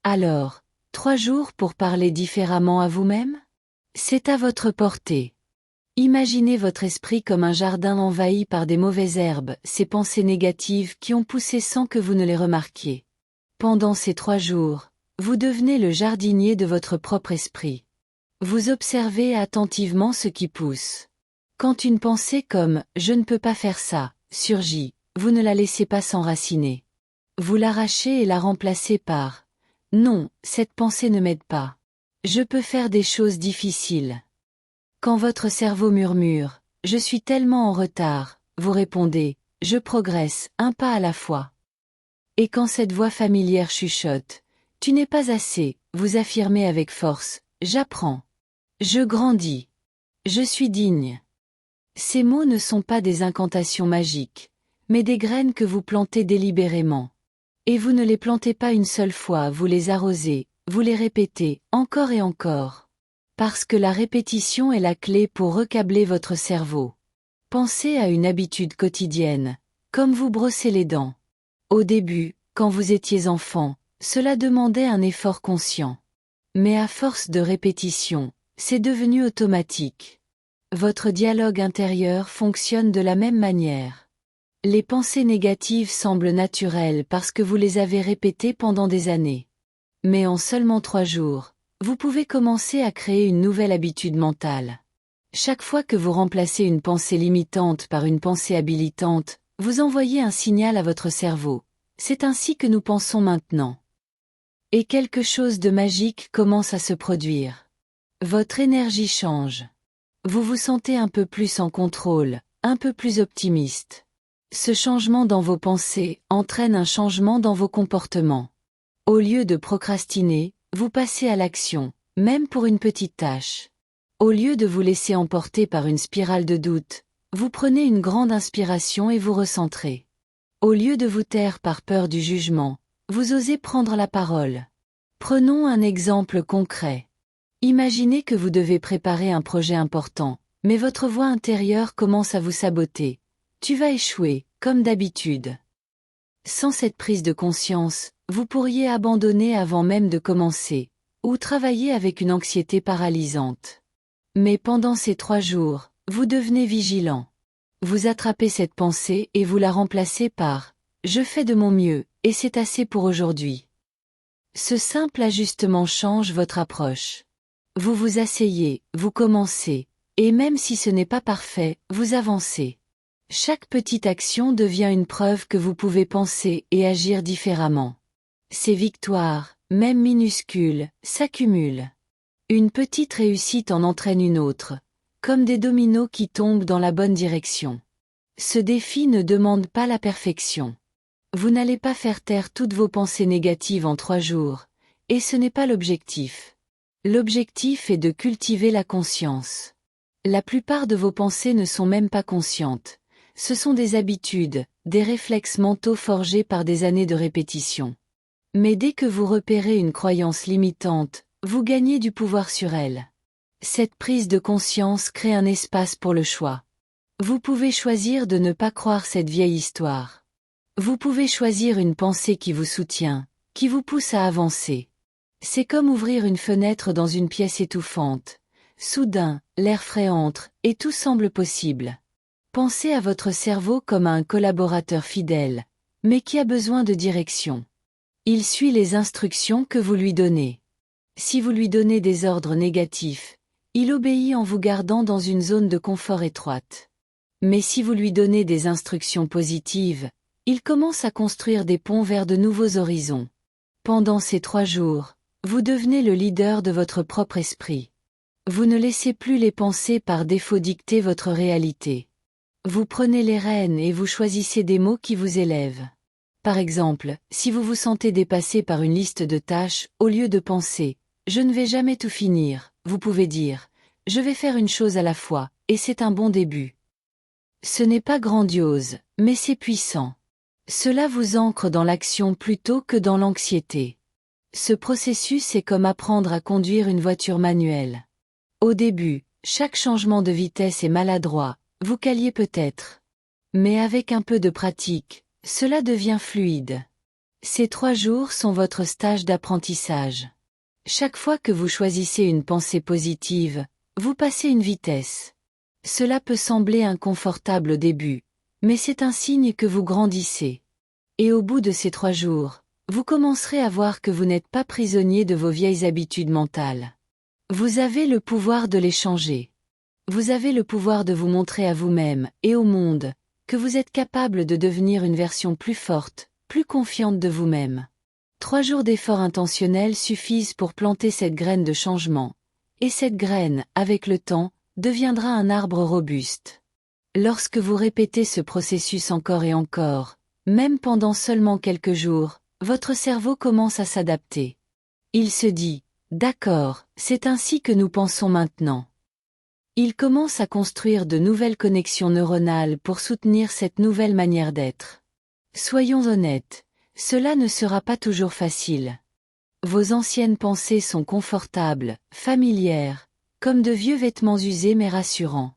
Alors, 3 jours pour parler différemment à vous-même ? C'est à votre portée. Imaginez votre esprit comme un jardin envahi par des mauvaises herbes, ces pensées négatives qui ont poussé sans que vous ne les remarquiez. Pendant ces 3 jours, vous devenez le jardinier de votre propre esprit. Vous observez attentivement ce qui pousse. Quand une pensée comme « je ne peux pas faire ça » surgit, vous ne la laissez pas s'enraciner. Vous l'arrachez et la remplacez par « non, cette pensée ne m'aide pas. Je peux faire des choses difficiles ». Quand votre cerveau murmure « je suis tellement en retard », vous répondez « je progresse, un pas à la fois ». Et quand cette voix familière chuchote « tu n'es pas assez », vous affirmez avec force « j'apprends. Je grandis. Je suis digne ». Ces mots ne sont pas des incantations magiques, mais des graines que vous plantez délibérément. Et vous ne les plantez pas une seule fois, vous les arrosez, vous les répétez, encore et encore. Parce que la répétition est la clé pour recabler votre cerveau. Pensez à une habitude quotidienne, comme vous brossez les dents. Au début, quand vous étiez enfant, cela demandait un effort conscient. Mais à force de répétition, c'est devenu automatique. Votre dialogue intérieur fonctionne de la même manière. Les pensées négatives semblent naturelles parce que vous les avez répétées pendant des années. Mais en seulement 3 jours, vous pouvez commencer à créer une nouvelle habitude mentale. Chaque fois que vous remplacez une pensée limitante par une pensée habilitante, vous envoyez un signal à votre cerveau. C'est ainsi que nous pensons maintenant. Et quelque chose de magique commence à se produire. Votre énergie change. Vous vous sentez un peu plus en contrôle, un peu plus optimiste. Ce changement dans vos pensées entraîne un changement dans vos comportements. Au lieu de procrastiner, vous passez à l'action, même pour une petite tâche. Au lieu de vous laisser emporter par une spirale de doute, vous prenez une grande inspiration et vous recentrez. Au lieu de vous taire par peur du jugement, vous osez prendre la parole. Prenons un exemple concret. Imaginez que vous devez préparer un projet important, mais votre voix intérieure commence à vous saboter. Tu vas échouer, comme d'habitude. Sans cette prise de conscience, vous pourriez abandonner avant même de commencer, ou travailler avec une anxiété paralysante. Mais pendant ces 3 jours, vous devenez vigilant. Vous attrapez cette pensée et vous la remplacez par « je fais de mon mieux, et c'est assez pour aujourd'hui ». Ce simple ajustement change votre approche. Vous vous asseyez, vous commencez, et même si ce n'est pas parfait, vous avancez. Chaque petite action devient une preuve que vous pouvez penser et agir différemment. Ces victoires, même minuscules, s'accumulent. Une petite réussite en entraîne une autre, comme des dominos qui tombent dans la bonne direction. Ce défi ne demande pas la perfection. Vous n'allez pas faire taire toutes vos pensées négatives en 3 jours, et ce n'est pas l'objectif. L'objectif est de cultiver la conscience. La plupart de vos pensées ne sont même pas conscientes. Ce sont des habitudes, des réflexes mentaux forgés par des années de répétition. Mais dès que vous repérez une croyance limitante, vous gagnez du pouvoir sur elle. Cette prise de conscience crée un espace pour le choix. Vous pouvez choisir de ne pas croire cette vieille histoire. Vous pouvez choisir une pensée qui vous soutient, qui vous pousse à avancer. C'est comme ouvrir une fenêtre dans une pièce étouffante. Soudain, l'air frais entre, et tout semble possible. Pensez à votre cerveau comme à un collaborateur fidèle, mais qui a besoin de direction. Il suit les instructions que vous lui donnez. Si vous lui donnez des ordres négatifs, il obéit en vous gardant dans une zone de confort étroite. Mais si vous lui donnez des instructions positives, il commence à construire des ponts vers de nouveaux horizons. Pendant ces 3 jours, vous devenez le leader de votre propre esprit. Vous ne laissez plus les pensées par défaut dicter votre réalité. Vous prenez les rênes et vous choisissez des mots qui vous élèvent. Par exemple, si vous vous sentez dépassé par une liste de tâches, au lieu de penser « je ne vais jamais tout finir », vous pouvez dire « je vais faire une chose à la fois, et c'est un bon début ». Ce n'est pas grandiose, mais c'est puissant. Cela vous ancre dans l'action plutôt que dans l'anxiété. Ce processus est comme apprendre à conduire une voiture manuelle. Au début, chaque changement de vitesse est maladroit, vous caliez peut-être. Mais avec un peu de pratique, cela devient fluide. Ces 3 jours sont votre stage d'apprentissage. Chaque fois que vous choisissez une pensée positive, Vous passez une vitesse. Cela peut sembler inconfortable au début, mais c'est un signe que vous grandissez. Et au bout de ces 3 jours, vous commencerez à voir que vous n'êtes pas prisonnier de vos vieilles habitudes mentales. Vous avez le pouvoir de les changer. Vous avez le pouvoir de vous montrer à vous-même et au monde que vous êtes capable de devenir une version plus forte, plus confiante de vous-même. 3 jours d'efforts intentionnels suffisent pour planter cette graine de changement. Et cette graine, avec le temps, deviendra un arbre robuste. Lorsque vous répétez ce processus encore et encore, même pendant seulement quelques jours, votre cerveau commence à s'adapter. Il se dit, d'accord, c'est ainsi que nous pensons maintenant. Il commence à construire de nouvelles connexions neuronales pour soutenir cette nouvelle manière d'être. Soyons honnêtes, cela ne sera pas toujours facile. Vos anciennes pensées sont confortables, familières, comme de vieux vêtements usés mais rassurants.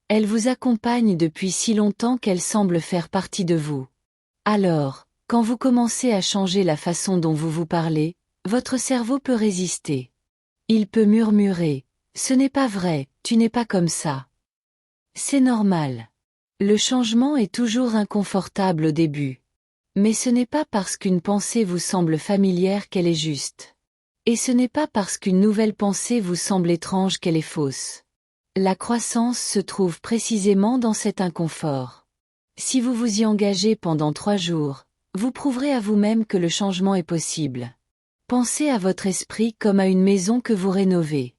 Elles vous accompagnent depuis si longtemps qu'elles semblent faire partie de vous. Alors, quand vous commencez à changer la façon dont vous vous parlez, votre cerveau peut résister. Il peut murmurer, « Ce n'est pas vrai, tu n'es pas comme ça. » C'est normal. Le changement est toujours inconfortable au début. Mais ce n'est pas parce qu'une pensée vous semble familière qu'elle est juste. Et ce n'est pas parce qu'une nouvelle pensée vous semble étrange qu'elle est fausse. La croissance se trouve précisément dans cet inconfort. Si vous vous y engagez pendant 3 jours, vous prouverez à vous-même que le changement est possible. Pensez à votre esprit comme à une maison que vous rénovez.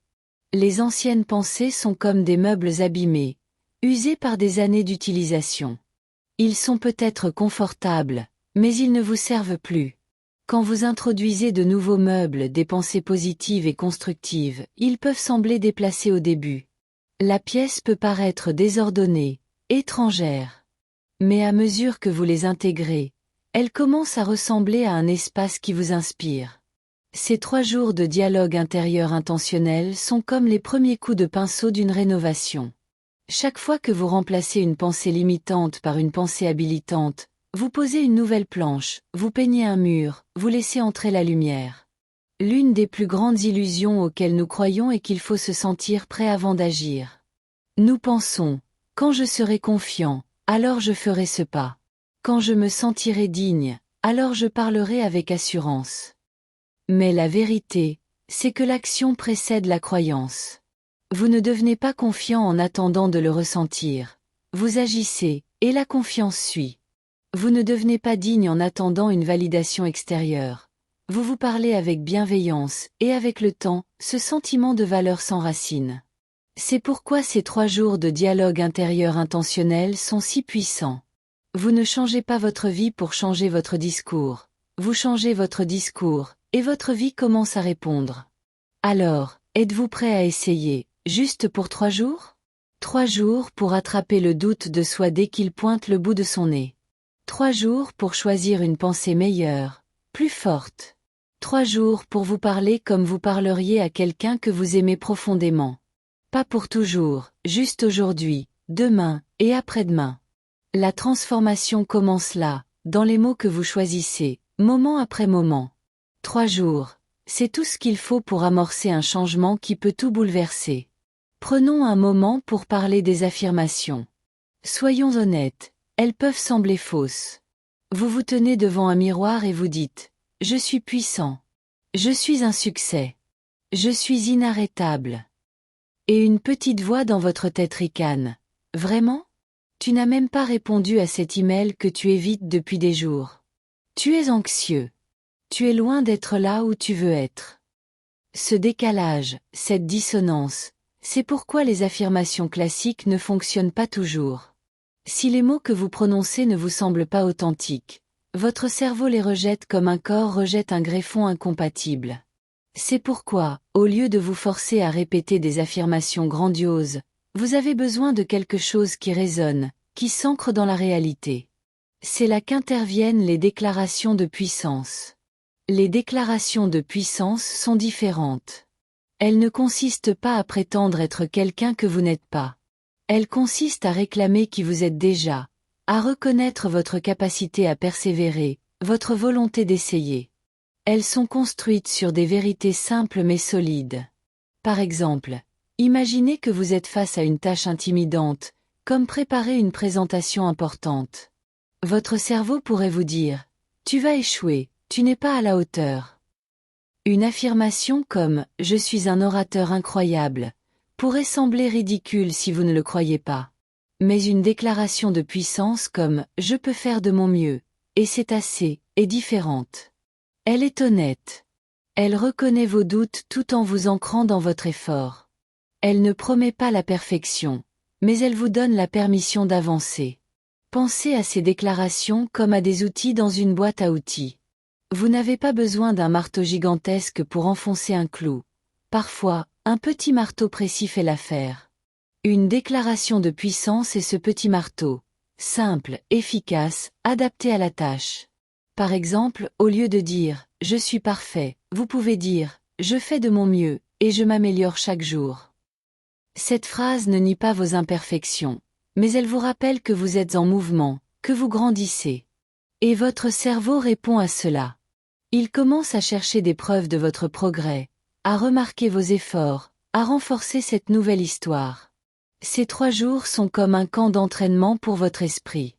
Les anciennes pensées sont comme des meubles abîmés, usés par des années d'utilisation. Ils sont peut-être confortables, mais ils ne vous servent plus. Quand vous introduisez de nouveaux meubles, des pensées positives et constructives, ils peuvent sembler déplacés au début. La pièce peut paraître désordonnée, étrangère. Mais à mesure que vous les intégrez, elle commence à ressembler à un espace qui vous inspire. Ces 3 jours de dialogue intérieur intentionnel sont comme les premiers coups de pinceau d'une rénovation. Chaque fois que vous remplacez une pensée limitante par une pensée habilitante, vous posez une nouvelle planche, vous peignez un mur, vous laissez entrer la lumière. L'une des plus grandes illusions auxquelles nous croyons est qu'il faut se sentir prêt avant d'agir. Nous pensons, quand je serai confiant, alors je ferai ce pas. Quand je me sentirai digne, alors je parlerai avec assurance. Mais la vérité, c'est que l'action précède la croyance. Vous ne devenez pas confiant en attendant de le ressentir. Vous agissez, et la confiance suit. Vous ne devenez pas digne en attendant une validation extérieure. Vous vous parlez avec bienveillance, et avec le temps, ce sentiment de valeur s'enracine. C'est pourquoi ces 3 jours de dialogue intérieur intentionnel sont si puissants. Vous ne changez pas votre vie pour changer votre discours. Vous changez votre discours, et votre vie commence à répondre. Alors, êtes-vous prêt à essayer, juste pour 3 jours? 3 jours pour attraper le doute de soi dès qu'il pointe le bout de son nez. 3 jours pour choisir une pensée meilleure, plus forte. 3 jours pour vous parler comme vous parleriez à quelqu'un que vous aimez profondément. Pas pour toujours, juste aujourd'hui, demain, et après-demain. La transformation commence là, dans les mots que vous choisissez, moment après moment. 3 jours, c'est tout ce qu'il faut pour amorcer un changement qui peut tout bouleverser. Prenons un moment pour parler des affirmations. Soyons honnêtes, elles peuvent sembler fausses. Vous vous tenez devant un miroir et vous dites « Je suis puissant. Je suis un succès. Je suis inarrêtable. » Et une petite voix dans votre tête ricane. « Vraiment ? Tu n'as même pas répondu à cet email que tu évites depuis des jours. Tu es anxieux. Tu es loin d'être là où tu veux être. » Ce décalage, cette dissonance, c'est pourquoi les affirmations classiques ne fonctionnent pas toujours. Si les mots que vous prononcez ne vous semblent pas authentiques, votre cerveau les rejette comme un corps rejette un greffon incompatible. C'est pourquoi, au lieu de vous forcer à répéter des affirmations grandioses, vous avez besoin de quelque chose qui résonne, qui s'ancre dans la réalité. C'est là qu'interviennent les déclarations de puissance. Les déclarations de puissance sont différentes. Elles ne consistent pas à prétendre être quelqu'un que vous n'êtes pas. Elles consistent à réclamer qui vous êtes déjà, à reconnaître votre capacité à persévérer, votre volonté d'essayer. Elles sont construites sur des vérités simples mais solides. Par exemple, Imaginez que vous êtes face à une tâche intimidante, comme préparer une présentation importante. Votre cerveau pourrait vous dire « Tu vas échouer, tu n'es pas à la hauteur ». Une affirmation comme « Je suis un orateur incroyable » pourrait sembler ridicule si vous ne le croyez pas. Mais une déclaration de puissance comme « Je peux faire de mon mieux, et c'est assez » est différente. Elle est honnête. Elle reconnaît vos doutes tout en vous ancrant dans votre effort. Elle ne promet pas la perfection, mais elle vous donne la permission d'avancer. Pensez à ces déclarations comme à des outils dans une boîte à outils. Vous n'avez pas besoin d'un marteau gigantesque pour enfoncer un clou. Parfois, un petit marteau précis fait l'affaire. Une déclaration de puissance est ce petit marteau, simple, efficace, adapté à la tâche. Par exemple, au lieu de dire « Je suis parfait », vous pouvez dire « Je fais de mon mieux, et je m'améliore chaque jour ». Cette phrase ne nie pas vos imperfections, mais elle vous rappelle que vous êtes en mouvement, que vous grandissez. Et votre cerveau répond à cela. Il commence à chercher des preuves de votre progrès, à remarquer vos efforts, à renforcer cette nouvelle histoire. Ces 3 jours sont comme un camp d'entraînement pour votre esprit.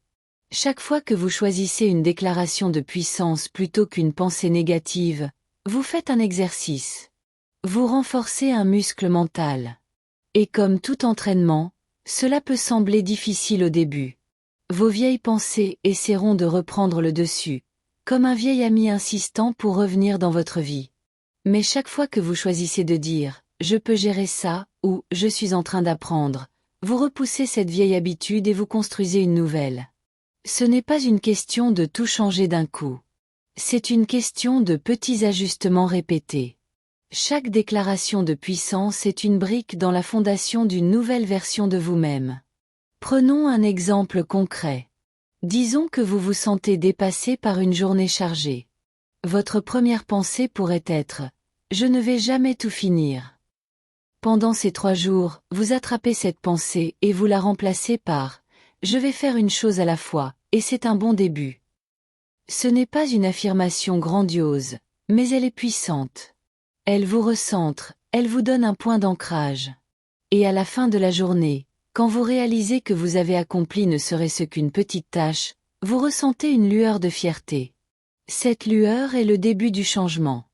Chaque fois que vous choisissez une déclaration de puissance plutôt qu'une pensée négative, vous faites un exercice. Vous renforcez un muscle mental. Et comme tout entraînement, cela peut sembler difficile au début. Vos vieilles pensées essaieront de reprendre le dessus, comme un vieil ami insistant pour revenir dans votre vie. Mais chaque fois que vous choisissez de dire « je peux gérer ça » ou « je suis en train d'apprendre », vous repoussez cette vieille habitude et vous construisez une nouvelle. Ce n'est pas une question de tout changer d'un coup. C'est une question de petits ajustements répétés. Chaque déclaration de puissance est une brique dans la fondation d'une nouvelle version de vous-même. Prenons un exemple concret. Disons que vous vous sentez dépassé par une journée chargée. Votre première pensée pourrait être « Je ne vais jamais tout finir ». Pendant ces 3 jours, vous attrapez cette pensée et vous la remplacez par « Je vais faire une chose à la fois », et c'est un bon début. Ce n'est pas une affirmation grandiose, mais elle est puissante. Elle vous recentre, elle vous donne un point d'ancrage. Et à la fin de la journée, quand vous réalisez que vous avez accompli ne serait-ce qu'une petite tâche, vous ressentez une lueur de fierté. Cette lueur est le début du changement.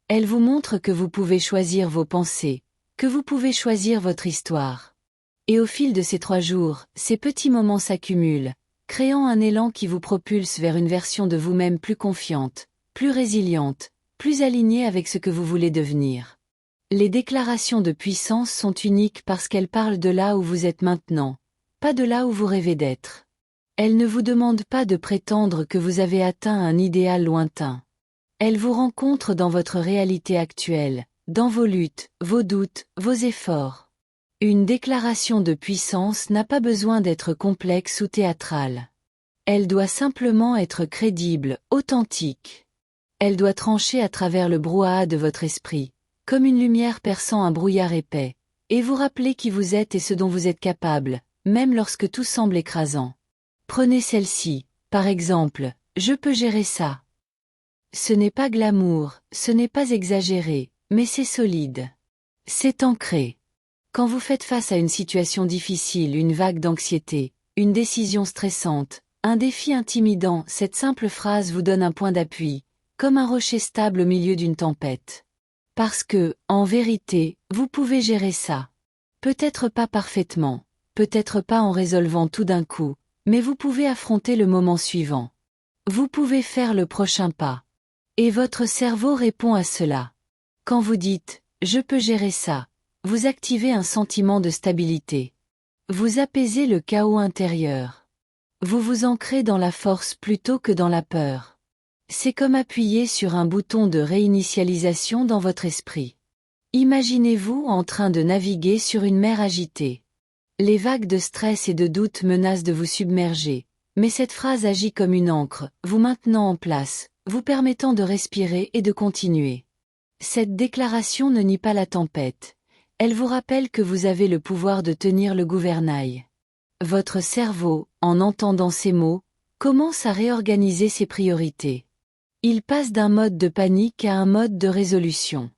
Elle vous montre que vous pouvez choisir vos pensées, que vous pouvez choisir votre histoire. Et au fil de ces 3 jours, ces petits moments s'accumulent, créant un élan qui vous propulse vers une version de vous-même plus confiante, plus résiliente, plus alignée avec ce que vous voulez devenir. Les déclarations de puissance sont uniques parce qu'elles parlent de là où vous êtes maintenant, pas de là où vous rêvez d'être. Elles ne vous demandent pas de prétendre que vous avez atteint un idéal lointain. Elles vous rencontrent dans votre réalité actuelle, dans vos luttes, vos doutes, vos efforts. Une déclaration de puissance n'a pas besoin d'être complexe ou théâtrale. Elle doit simplement être crédible, authentique. Elle doit trancher à travers le brouhaha de votre esprit, comme une lumière perçant un brouillard épais, et vous rappeler qui vous êtes et ce dont vous êtes capable, même lorsque tout semble écrasant. Prenez celle-ci, par exemple, « Je peux gérer ça ». Ce n'est pas glamour, ce n'est pas exagéré, mais c'est solide. C'est ancré. Quand vous faites face à une situation difficile, une vague d'anxiété, une décision stressante, un défi intimidant, cette simple phrase vous donne un point d'appui, comme un rocher stable au milieu d'une tempête. Parce que, en vérité, vous pouvez gérer ça. Peut-être pas parfaitement, peut-être pas en résolvant tout d'un coup, mais vous pouvez affronter le moment suivant. Vous pouvez faire le prochain pas. Et votre cerveau répond à cela. Quand vous dites « je peux gérer ça », vous activez un sentiment de stabilité. Vous apaisez le chaos intérieur. Vous vous ancrez dans la force plutôt que dans la peur. C'est comme appuyer sur un bouton de réinitialisation dans votre esprit. Imaginez-vous en train de naviguer sur une mer agitée. Les vagues de stress et de doute menacent de vous submerger, mais cette phrase agit comme une ancre, vous maintenant en place, vous permettant de respirer et de continuer. Cette déclaration ne nie pas la tempête. Elle vous rappelle que vous avez le pouvoir de tenir le gouvernail. Votre cerveau, en entendant ces mots, commence à réorganiser ses priorités. Il passe d'un mode de panique à un mode de résolution.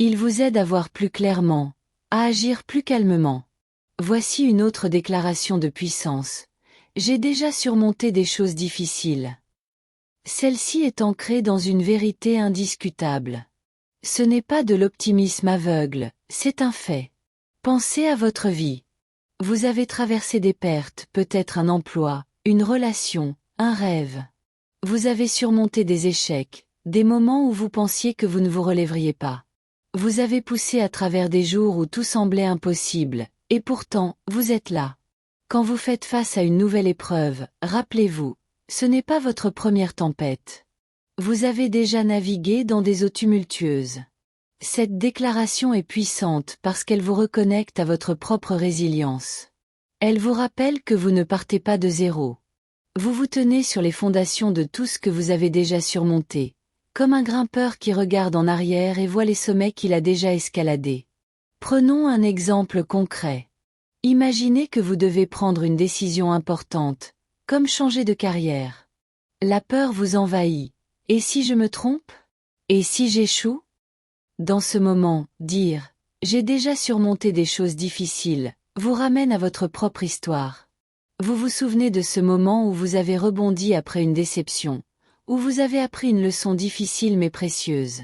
Il vous aide à voir plus clairement, à agir plus calmement. Voici une autre déclaration de puissance. J'ai déjà surmonté des choses difficiles. Celle-ci est ancrée dans une vérité indiscutable. Ce n'est pas de l'optimisme aveugle, c'est un fait. Pensez à votre vie. Vous avez traversé des pertes, peut-être un emploi, une relation, un rêve. Vous avez surmonté des échecs, des moments où vous pensiez que vous ne vous relèveriez pas. Vous avez poussé à travers des jours où tout semblait impossible, et pourtant, vous êtes là. Quand vous faites face à une nouvelle épreuve, rappelez-vous, ce n'est pas votre première tempête. Vous avez déjà navigué dans des eaux tumultueuses. Cette déclaration est puissante parce qu'elle vous reconnecte à votre propre résilience. Elle vous rappelle que vous ne partez pas de zéro. Vous vous tenez sur les fondations de tout ce que vous avez déjà surmonté, comme un grimpeur qui regarde en arrière et voit les sommets qu'il a déjà escaladés. Prenons un exemple concret. Imaginez que vous devez prendre une décision importante, comme changer de carrière. La peur vous envahit. Et si je me trompe? Et si j'échoue? Dans ce moment, dire « J'ai déjà surmonté des choses difficiles » vous ramène à votre propre histoire. Vous vous souvenez de ce moment où vous avez rebondi après une déception, où vous avez appris une leçon difficile mais précieuse.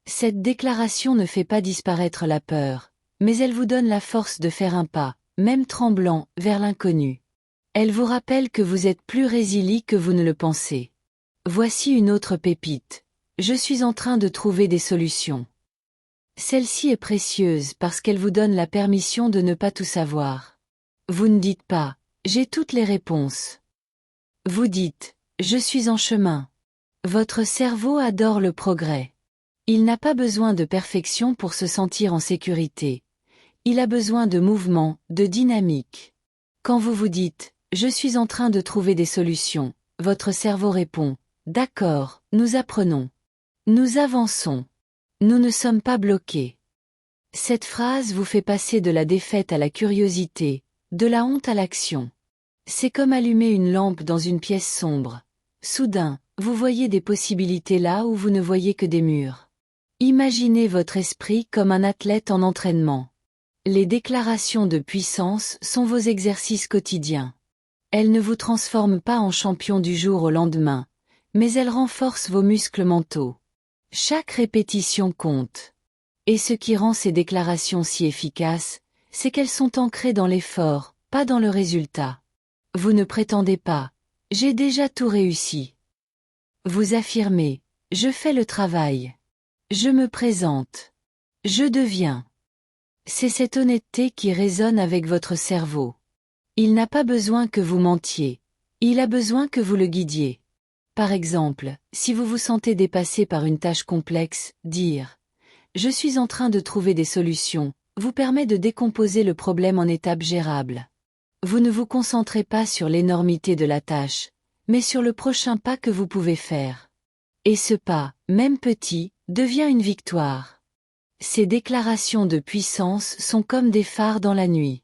Cette déclaration ne fait pas disparaître la peur, mais elle vous donne la force de faire un pas, même tremblant, vers l'inconnu. Elle vous rappelle que vous êtes plus résilient que vous ne le pensez. Voici une autre pépite. Je suis en train de trouver des solutions. Celle-ci est précieuse parce qu'elle vous donne la permission de ne pas tout savoir. Vous ne dites pas « j'ai toutes les réponses ». Vous dites « je suis en chemin ». Votre cerveau adore le progrès. Il n'a pas besoin de perfection pour se sentir en sécurité. Il a besoin de mouvement, de dynamique. Quand vous vous dites « je suis en train de trouver des solutions », votre cerveau répond « d'accord, nous apprenons. Nous avançons. Nous ne sommes pas bloqués. » Cette phrase vous fait passer de la défaite à la curiosité, de la honte à l'action. C'est comme allumer une lampe dans une pièce sombre. Soudain, vous voyez des possibilités là où vous ne voyez que des murs. Imaginez votre esprit comme un athlète en entraînement. Les déclarations de puissance sont vos exercices quotidiens. Elles ne vous transforment pas en champion du jour au lendemain, mais elles renforcent vos muscles mentaux. Chaque répétition compte. Et ce qui rend ces déclarations si efficaces, c'est qu'elles sont ancrées dans l'effort, pas dans le résultat. Vous ne prétendez pas « j'ai déjà tout réussi ». Vous affirmez « je fais le travail. Je me présente. Je deviens ». C'est cette honnêteté qui résonne avec votre cerveau. Il n'a pas besoin que vous mentiez. Il a besoin que vous le guidiez. Par exemple, si vous vous sentez dépassé par une tâche complexe, dire « je suis en train de trouver des solutions » vous permet de décomposer le problème en étapes gérables. Vous ne vous concentrez pas sur l'énormité de la tâche, mais sur le prochain pas que vous pouvez faire. Et ce pas, même petit, devient une victoire. Ces déclarations de puissance sont comme des phares dans la nuit.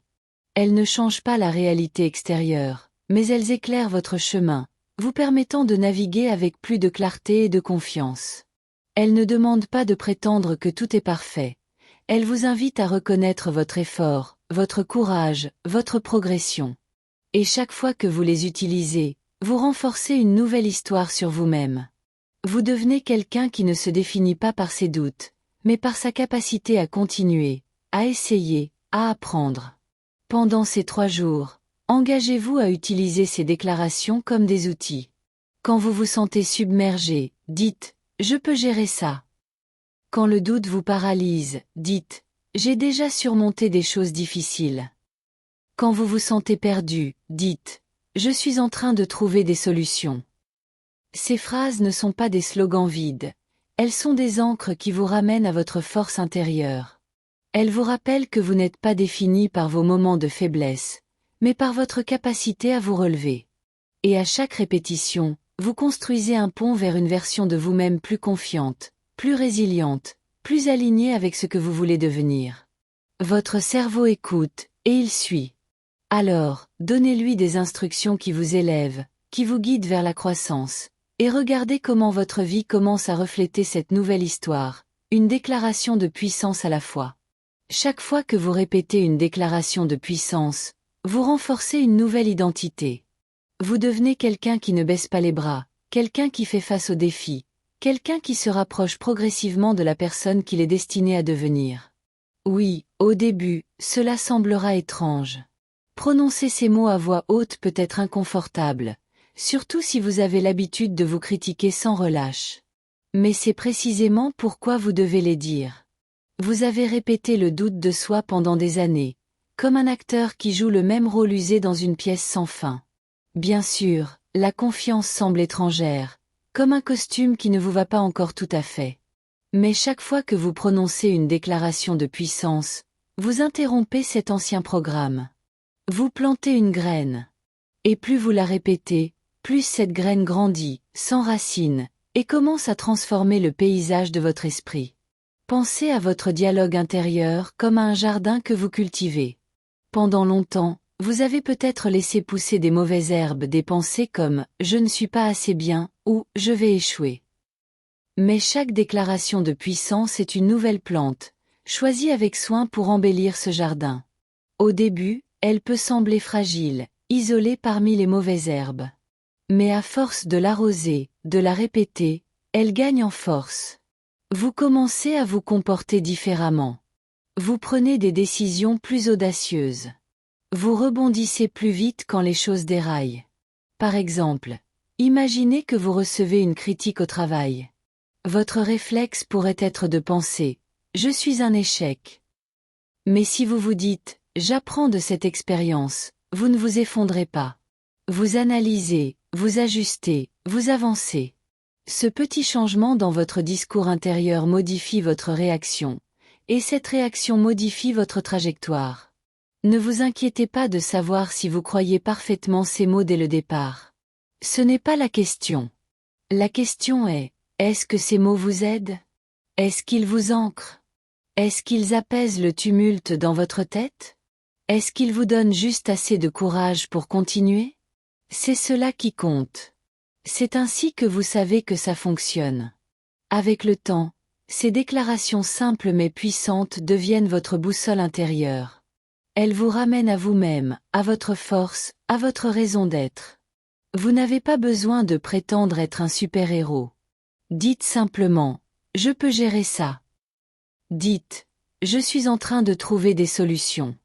Elles ne changent pas la réalité extérieure, mais elles éclairent votre chemin, vous permettant de naviguer avec plus de clarté et de confiance. Elles ne demandent pas de prétendre que tout est parfait. Elles vous invitent à reconnaître votre effort, votre courage, votre progression. Et chaque fois que vous les utilisez, vous renforcez une nouvelle histoire sur vous-même. Vous devenez quelqu'un qui ne se définit pas par ses doutes, mais par sa capacité à continuer, à essayer, à apprendre. Pendant ces 3 jours, engagez-vous à utiliser ces déclarations comme des outils. Quand vous vous sentez submergé, dites « je peux gérer ça ». Quand le doute vous paralyse, dites « j'ai déjà surmonté des choses difficiles ». Quand vous vous sentez perdu, dites « je suis en train de trouver des solutions ». Ces phrases ne sont pas des slogans vides, elles sont des ancres qui vous ramènent à votre force intérieure. Elles vous rappellent que vous n'êtes pas défini par vos moments de faiblesse, mais par votre capacité à vous relever. Et à chaque répétition, vous construisez un pont vers une version de vous-même plus confiante, plus résiliente, plus alignée avec ce que vous voulez devenir. Votre cerveau écoute, et il suit. Alors, donnez-lui des instructions qui vous élèvent, qui vous guident vers la croissance, et regardez comment votre vie commence à refléter cette nouvelle histoire, une déclaration de puissance à la fois. Chaque fois que vous répétez une déclaration de puissance, vous renforcez une nouvelle identité. Vous devenez quelqu'un qui ne baisse pas les bras, quelqu'un qui fait face aux défis, quelqu'un qui se rapproche progressivement de la personne qu'il est destiné à devenir. Oui, au début, cela semblera étrange. Prononcer ces mots à voix haute peut être inconfortable, surtout si vous avez l'habitude de vous critiquer sans relâche. Mais c'est précisément pourquoi vous devez les dire. Vous avez répété le doute de soi pendant des années, comme un acteur qui joue le même rôle usé dans une pièce sans fin. Bien sûr, la confiance semble étrangère, comme un costume qui ne vous va pas encore tout à fait. Mais chaque fois que vous prononcez une déclaration de puissance, vous interrompez cet ancien programme. Vous plantez une graine. Et plus vous la répétez, plus cette graine grandit, s'enracine, et commence à transformer le paysage de votre esprit. Pensez à votre dialogue intérieur comme à un jardin que vous cultivez. Pendant longtemps, vous avez peut-être laissé pousser des mauvaises herbes, des pensées comme « je ne suis pas assez bien » ou « je vais échouer ». Mais chaque déclaration de puissance est une nouvelle plante, choisie avec soin pour embellir ce jardin. Au début, elle peut sembler fragile, isolée parmi les mauvaises herbes. Mais à force de l'arroser, de la répéter, elle gagne en force. Vous commencez à vous comporter différemment. Vous prenez des décisions plus audacieuses. Vous rebondissez plus vite quand les choses déraillent. Par exemple, imaginez que vous recevez une critique au travail. Votre réflexe pourrait être de penser « je suis un échec ». Mais si vous vous dites « j'apprends de cette expérience », vous ne vous effondrez pas. Vous analysez, vous ajustez, vous avancez. Ce petit changement dans votre discours intérieur modifie votre réaction, et cette réaction modifie votre trajectoire. Ne vous inquiétez pas de savoir si vous croyez parfaitement ces mots dès le départ. Ce n'est pas la question. La question est, est-ce que ces mots vous aident? Est-ce qu'ils vous ancrent? Est-ce qu'ils apaisent le tumulte dans votre tête? Est-ce qu'ils vous donnent juste assez de courage pour continuer? C'est cela qui compte. C'est ainsi que vous savez que ça fonctionne. Avec le temps, ces déclarations simples mais puissantes deviennent votre boussole intérieure. Elles vous ramènent à vous-même, à votre force, à votre raison d'être. Vous n'avez pas besoin de prétendre être un super-héros. Dites simplement, je peux gérer ça. Dites, je suis en train de trouver des solutions.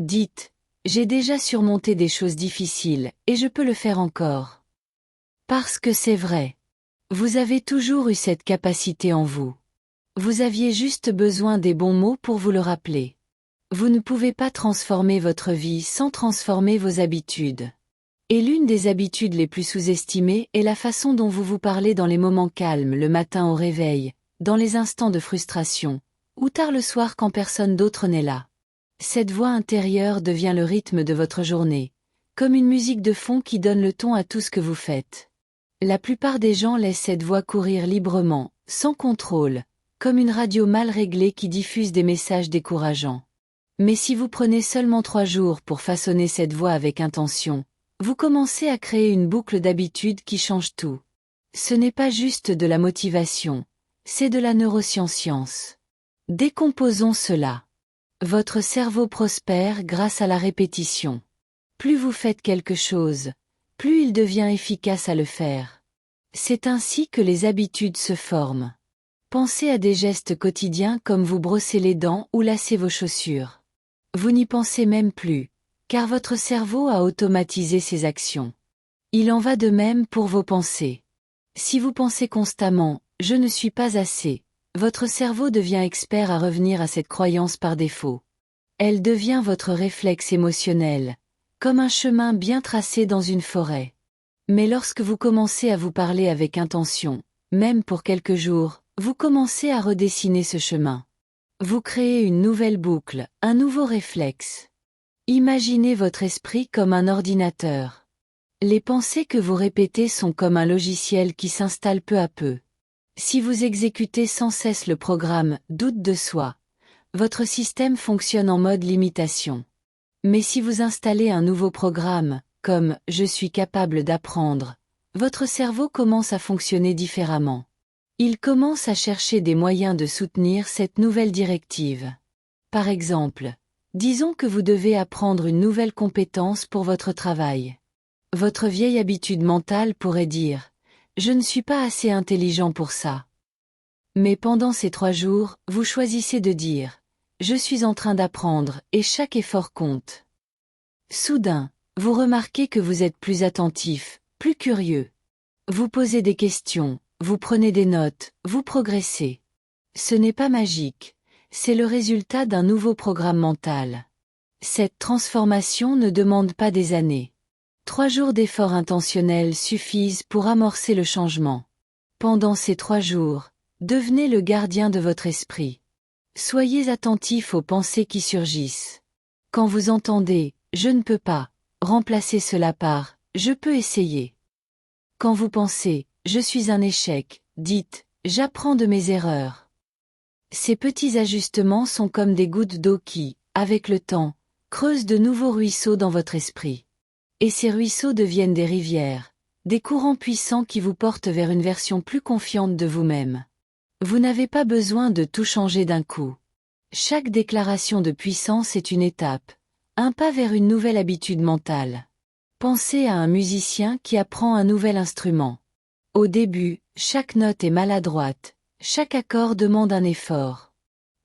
Dites, j'ai déjà surmonté des choses difficiles, et je peux le faire encore. Parce que c'est vrai. Vous avez toujours eu cette capacité en vous. Vous aviez juste besoin des bons mots pour vous le rappeler. Vous ne pouvez pas transformer votre vie sans transformer vos habitudes. Et l'une des habitudes les plus sous-estimées est la façon dont vous vous parlez dans les moments calmes, le matin au réveil, dans les instants de frustration, ou tard le soir quand personne d'autre n'est là. Cette voix intérieure devient le rythme de votre journée, comme une musique de fond qui donne le ton à tout ce que vous faites. La plupart des gens laissent cette voix courir librement, sans contrôle, comme une radio mal réglée qui diffuse des messages décourageants. Mais si vous prenez seulement 3 jours pour façonner cette voix avec intention, vous commencez à créer une boucle d'habitudes qui change tout. Ce n'est pas juste de la motivation, c'est de la neuroscience. Décomposons cela. Votre cerveau prospère grâce à la répétition. Plus vous faites quelque chose, plus il devient efficace à le faire. C'est ainsi que les habitudes se forment. Pensez à des gestes quotidiens comme vous brosser les dents ou lasser vos chaussures. Vous n'y pensez même plus, car votre cerveau a automatisé ces actions. Il en va de même pour vos pensées. Si vous pensez constamment « je ne suis pas assez », votre cerveau devient expert à revenir à cette croyance par défaut. Elle devient votre réflexe émotionnel, comme un chemin bien tracé dans une forêt. Mais lorsque vous commencez à vous parler avec intention, même pour quelques jours, vous commencez à redessiner ce chemin. Vous créez une nouvelle boucle, un nouveau réflexe. Imaginez votre esprit comme un ordinateur. Les pensées que vous répétez sont comme un logiciel qui s'installe peu à peu. Si vous exécutez sans cesse le programme « doute de soi », votre système fonctionne en mode limitation. Mais si vous installez un nouveau programme, comme « je suis capable d'apprendre », votre cerveau commence à fonctionner différemment. Il commence à chercher des moyens de soutenir cette nouvelle directive. Par exemple, disons que vous devez apprendre une nouvelle compétence pour votre travail. Votre vieille habitude mentale pourrait dire « Je ne suis pas assez intelligent pour ça ». Mais pendant ces 3 jours, vous choisissez de dire « Je suis en train d'apprendre et chaque effort compte ». Soudain, vous remarquez que vous êtes plus attentif, plus curieux. Vous posez des questions, vous prenez des notes, vous progressez. Ce n'est pas magique, c'est le résultat d'un nouveau programme mental. Cette transformation ne demande pas des années. 3 jours d'efforts intentionnels suffisent pour amorcer le changement. Pendant ces 3 jours, devenez le gardien de votre esprit. Soyez attentif aux pensées qui surgissent. Quand vous entendez « je ne peux pas », remplacez cela par « je peux essayer ». Quand vous pensez « je suis un échec », dites « j'apprends de mes erreurs ». Ces petits ajustements sont comme des gouttes d'eau qui, avec le temps, creusent de nouveaux ruisseaux dans votre esprit. Et ces ruisseaux deviennent des rivières, des courants puissants qui vous portent vers une version plus confiante de vous-même. Vous n'avez pas besoin de tout changer d'un coup. Chaque déclaration de puissance est une étape, un pas vers une nouvelle habitude mentale. Pensez à un musicien qui apprend un nouvel instrument. Au début, chaque note est maladroite, chaque accord demande un effort.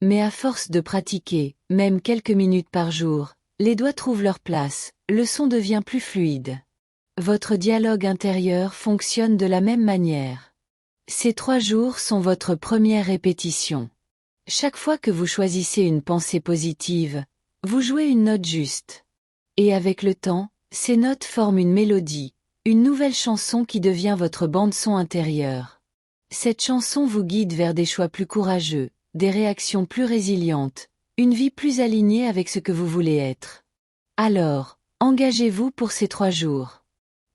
Mais à force de pratiquer, même quelques minutes par jour, les doigts trouvent leur place, le son devient plus fluide. Votre dialogue intérieur fonctionne de la même manière. Ces 3 jours sont votre première répétition. Chaque fois que vous choisissez une pensée positive, vous jouez une note juste. Et avec le temps, ces notes forment une mélodie, une nouvelle chanson qui devient votre bande-son intérieure. Cette chanson vous guide vers des choix plus courageux, des réactions plus résilientes, une vie plus alignée avec ce que vous voulez être. Alors, engagez-vous pour ces 3 jours.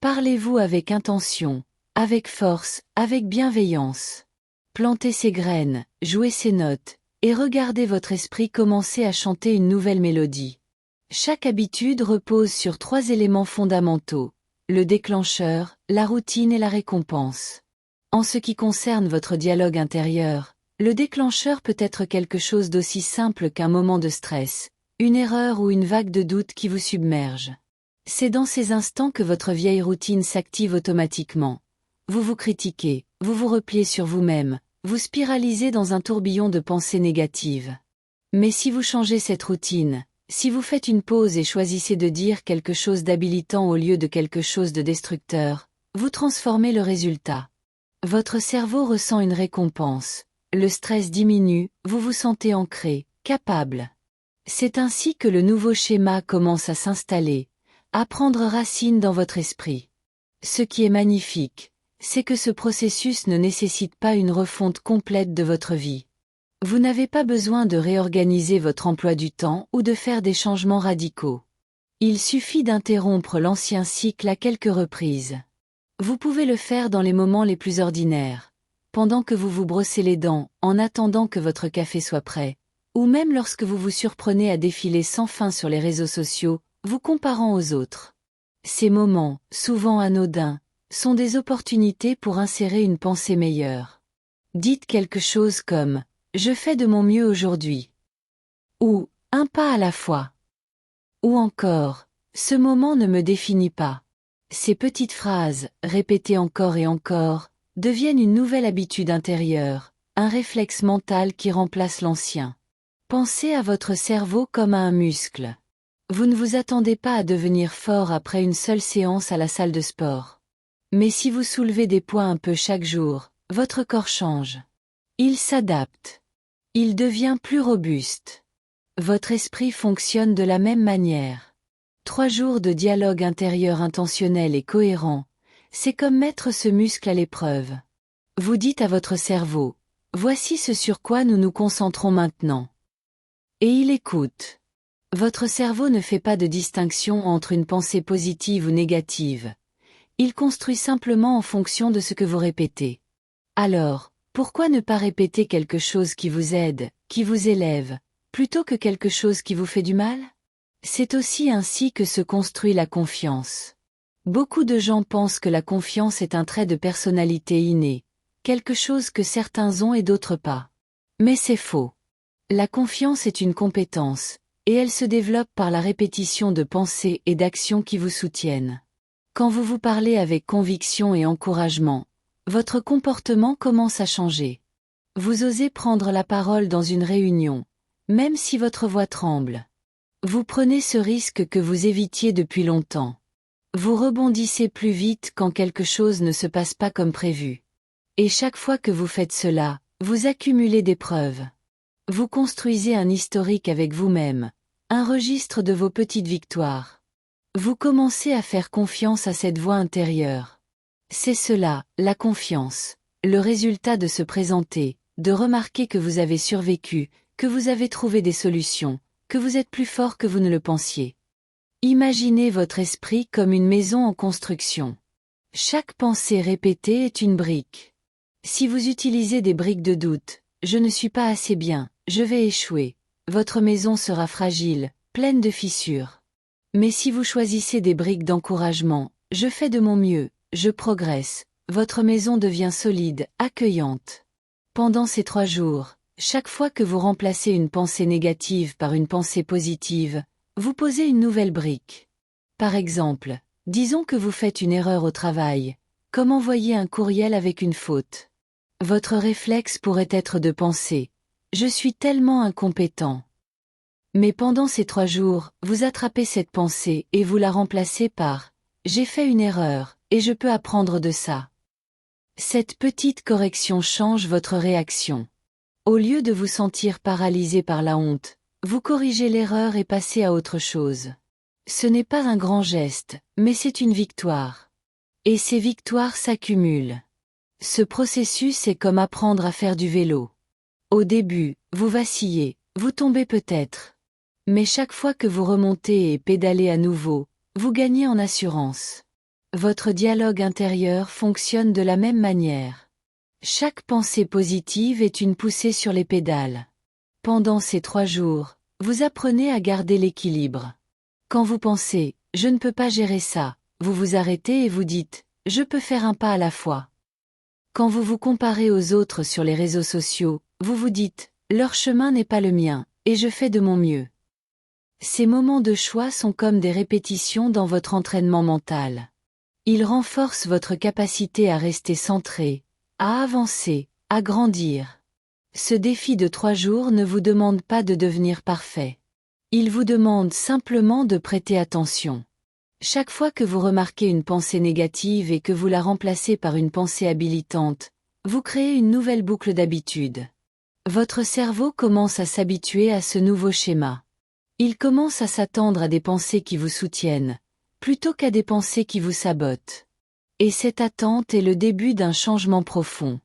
Parlez-vous avec intention, avec force, avec bienveillance. Plantez ces graines, jouez ces notes, et regardez votre esprit commencer à chanter une nouvelle mélodie. Chaque habitude repose sur 3 éléments fondamentaux, le déclencheur, la routine et la récompense. En ce qui concerne votre dialogue intérieur, le déclencheur peut être quelque chose d'aussi simple qu'un moment de stress, une erreur ou une vague de doute qui vous submerge. C'est dans ces instants que votre vieille routine s'active automatiquement. Vous vous critiquez, vous vous repliez sur vous-même, vous spiralisez dans un tourbillon de pensées négatives. Mais si vous changez cette routine, si vous faites une pause et choisissez de dire quelque chose d'habilitant au lieu de quelque chose de destructeur, vous transformez le résultat. Votre cerveau ressent une récompense, le stress diminue, vous vous sentez ancré, capable. C'est ainsi que le nouveau schéma commence à s'installer, à prendre racine dans votre esprit. Ce qui est magnifique, c'est que ce processus ne nécessite pas une refonte complète de votre vie. Vous n'avez pas besoin de réorganiser votre emploi du temps ou de faire des changements radicaux. Il suffit d'interrompre l'ancien cycle à quelques reprises. Vous pouvez le faire dans les moments les plus ordinaires, pendant que vous vous brossez les dents, en attendant que votre café soit prêt, ou même lorsque vous vous surprenez à défiler sans fin sur les réseaux sociaux, vous comparant aux autres. Ces moments, souvent anodins, sont des opportunités pour insérer une pensée meilleure. Dites quelque chose comme « Je fais de mon mieux aujourd'hui » ou « Un pas à la fois » ou encore « Ce moment ne me définit pas ». Ces petites phrases, répétées encore et encore, deviennent une nouvelle habitude intérieure, un réflexe mental qui remplace l'ancien. Pensez à votre cerveau comme à un muscle. Vous ne vous attendez pas à devenir fort après une seule séance à la salle de sport. Mais si vous soulevez des poids un peu chaque jour, votre corps change. Il s'adapte. Il devient plus robuste. Votre esprit fonctionne de la même manière. 3 jours de dialogue intérieur intentionnel et cohérent, c'est comme mettre ce muscle à l'épreuve. Vous dites à votre cerveau, voici ce sur quoi nous nous concentrons maintenant. Et il écoute. Votre cerveau ne fait pas de distinction entre une pensée positive ou négative. Il construit simplement en fonction de ce que vous répétez. Alors, pourquoi ne pas répéter quelque chose qui vous aide, qui vous élève, plutôt que quelque chose qui vous fait du mal ? C'est aussi ainsi que se construit la confiance. Beaucoup de gens pensent que la confiance est un trait de personnalité inné, quelque chose que certains ont et d'autres pas. Mais c'est faux. La confiance est une compétence, et elle se développe par la répétition de pensées et d'actions qui vous soutiennent. Quand vous vous parlez avec conviction et encouragement, votre comportement commence à changer. Vous osez prendre la parole dans une réunion, même si votre voix tremble. Vous prenez ce risque que vous évitiez depuis longtemps. Vous rebondissez plus vite quand quelque chose ne se passe pas comme prévu. Et chaque fois que vous faites cela, vous accumulez des preuves. Vous construisez un historique avec vous-même, un registre de vos petites victoires. Vous commencez à faire confiance à cette voix intérieure. C'est cela, la confiance, le résultat de se présenter, de remarquer que vous avez survécu, que vous avez trouvé des solutions, que vous êtes plus fort que vous ne le pensiez. Imaginez votre esprit comme une maison en construction. Chaque pensée répétée est une brique. Si vous utilisez des briques de doute, je ne suis pas assez bien, je vais échouer, votre maison sera fragile, pleine de fissures. Mais si vous choisissez des briques d'encouragement, je fais de mon mieux, je progresse, votre maison devient solide, accueillante. Pendant ces 3 jours, chaque fois que vous remplacez une pensée négative par une pensée positive, vous posez une nouvelle brique. Par exemple, disons que vous faites une erreur au travail, comme envoyer un courriel avec une faute. Votre réflexe pourrait être de penser « Je suis tellement incompétent ». Mais pendant ces 3 jours, vous attrapez cette pensée et vous la remplacez par « J'ai fait une erreur, et je peux apprendre de ça ». Cette petite correction change votre réaction. Au lieu de vous sentir paralysé par la honte, vous corrigez l'erreur et passez à autre chose. Ce n'est pas un grand geste, mais c'est une victoire. Et ces victoires s'accumulent. Ce processus est comme apprendre à faire du vélo. Au début, vous vacillez, vous tombez peut-être. Mais chaque fois que vous remontez et pédalez à nouveau, vous gagnez en assurance. Votre dialogue intérieur fonctionne de la même manière. Chaque pensée positive est une poussée sur les pédales. Pendant ces 3 jours, vous apprenez à garder l'équilibre. Quand vous pensez « je ne peux pas gérer ça », vous vous arrêtez et vous dites « je peux faire un pas à la fois ». Quand vous vous comparez aux autres sur les réseaux sociaux, vous vous dites « leur chemin n'est pas le mien, et je fais de mon mieux ». Ces moments de choix sont comme des répétitions dans votre entraînement mental. Ils renforcent votre capacité à rester centré, à avancer, à grandir. Ce défi de 3 jours ne vous demande pas de devenir parfait. Il vous demande simplement de prêter attention. Chaque fois que vous remarquez une pensée négative et que vous la remplacez par une pensée habilitante, vous créez une nouvelle boucle d'habitude. Votre cerveau commence à s'habituer à ce nouveau schéma. Il commence à s'attendre à des pensées qui vous soutiennent, plutôt qu'à des pensées qui vous sabotent. Et cette attente est le début d'un changement profond.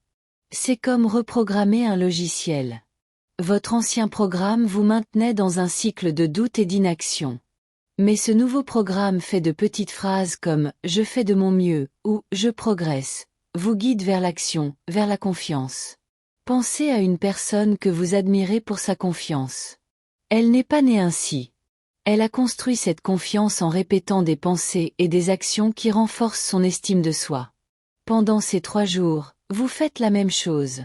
C'est comme reprogrammer un logiciel. Votre ancien programme vous maintenait dans un cycle de doute et d'inaction. Mais ce nouveau programme fait de petites phrases comme « je fais de mon mieux » ou « je progresse » vous guide vers l'action, vers la confiance. Pensez à une personne que vous admirez pour sa confiance. Elle n'est pas née ainsi. Elle a construit cette confiance en répétant des pensées et des actions qui renforcent son estime de soi. Pendant ces 3 jours, vous faites la même chose.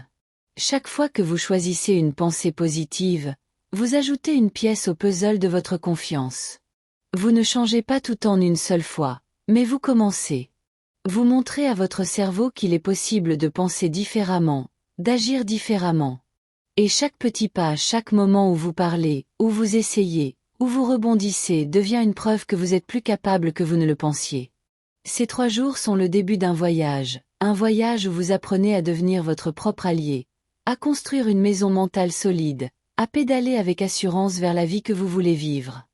Chaque fois que vous choisissez une pensée positive, vous ajoutez une pièce au puzzle de votre confiance. Vous ne changez pas tout en une seule fois, mais vous commencez. Vous montrez à votre cerveau qu'il est possible de penser différemment, d'agir différemment. Et chaque petit pas, chaque moment où vous parlez, où vous essayez, où vous rebondissez devient une preuve que vous êtes plus capable que vous ne le pensiez. Ces 3 jours sont le début d'un voyage où vous apprenez à devenir votre propre allié, à construire une maison mentale solide, à pédaler avec assurance vers la vie que vous voulez vivre.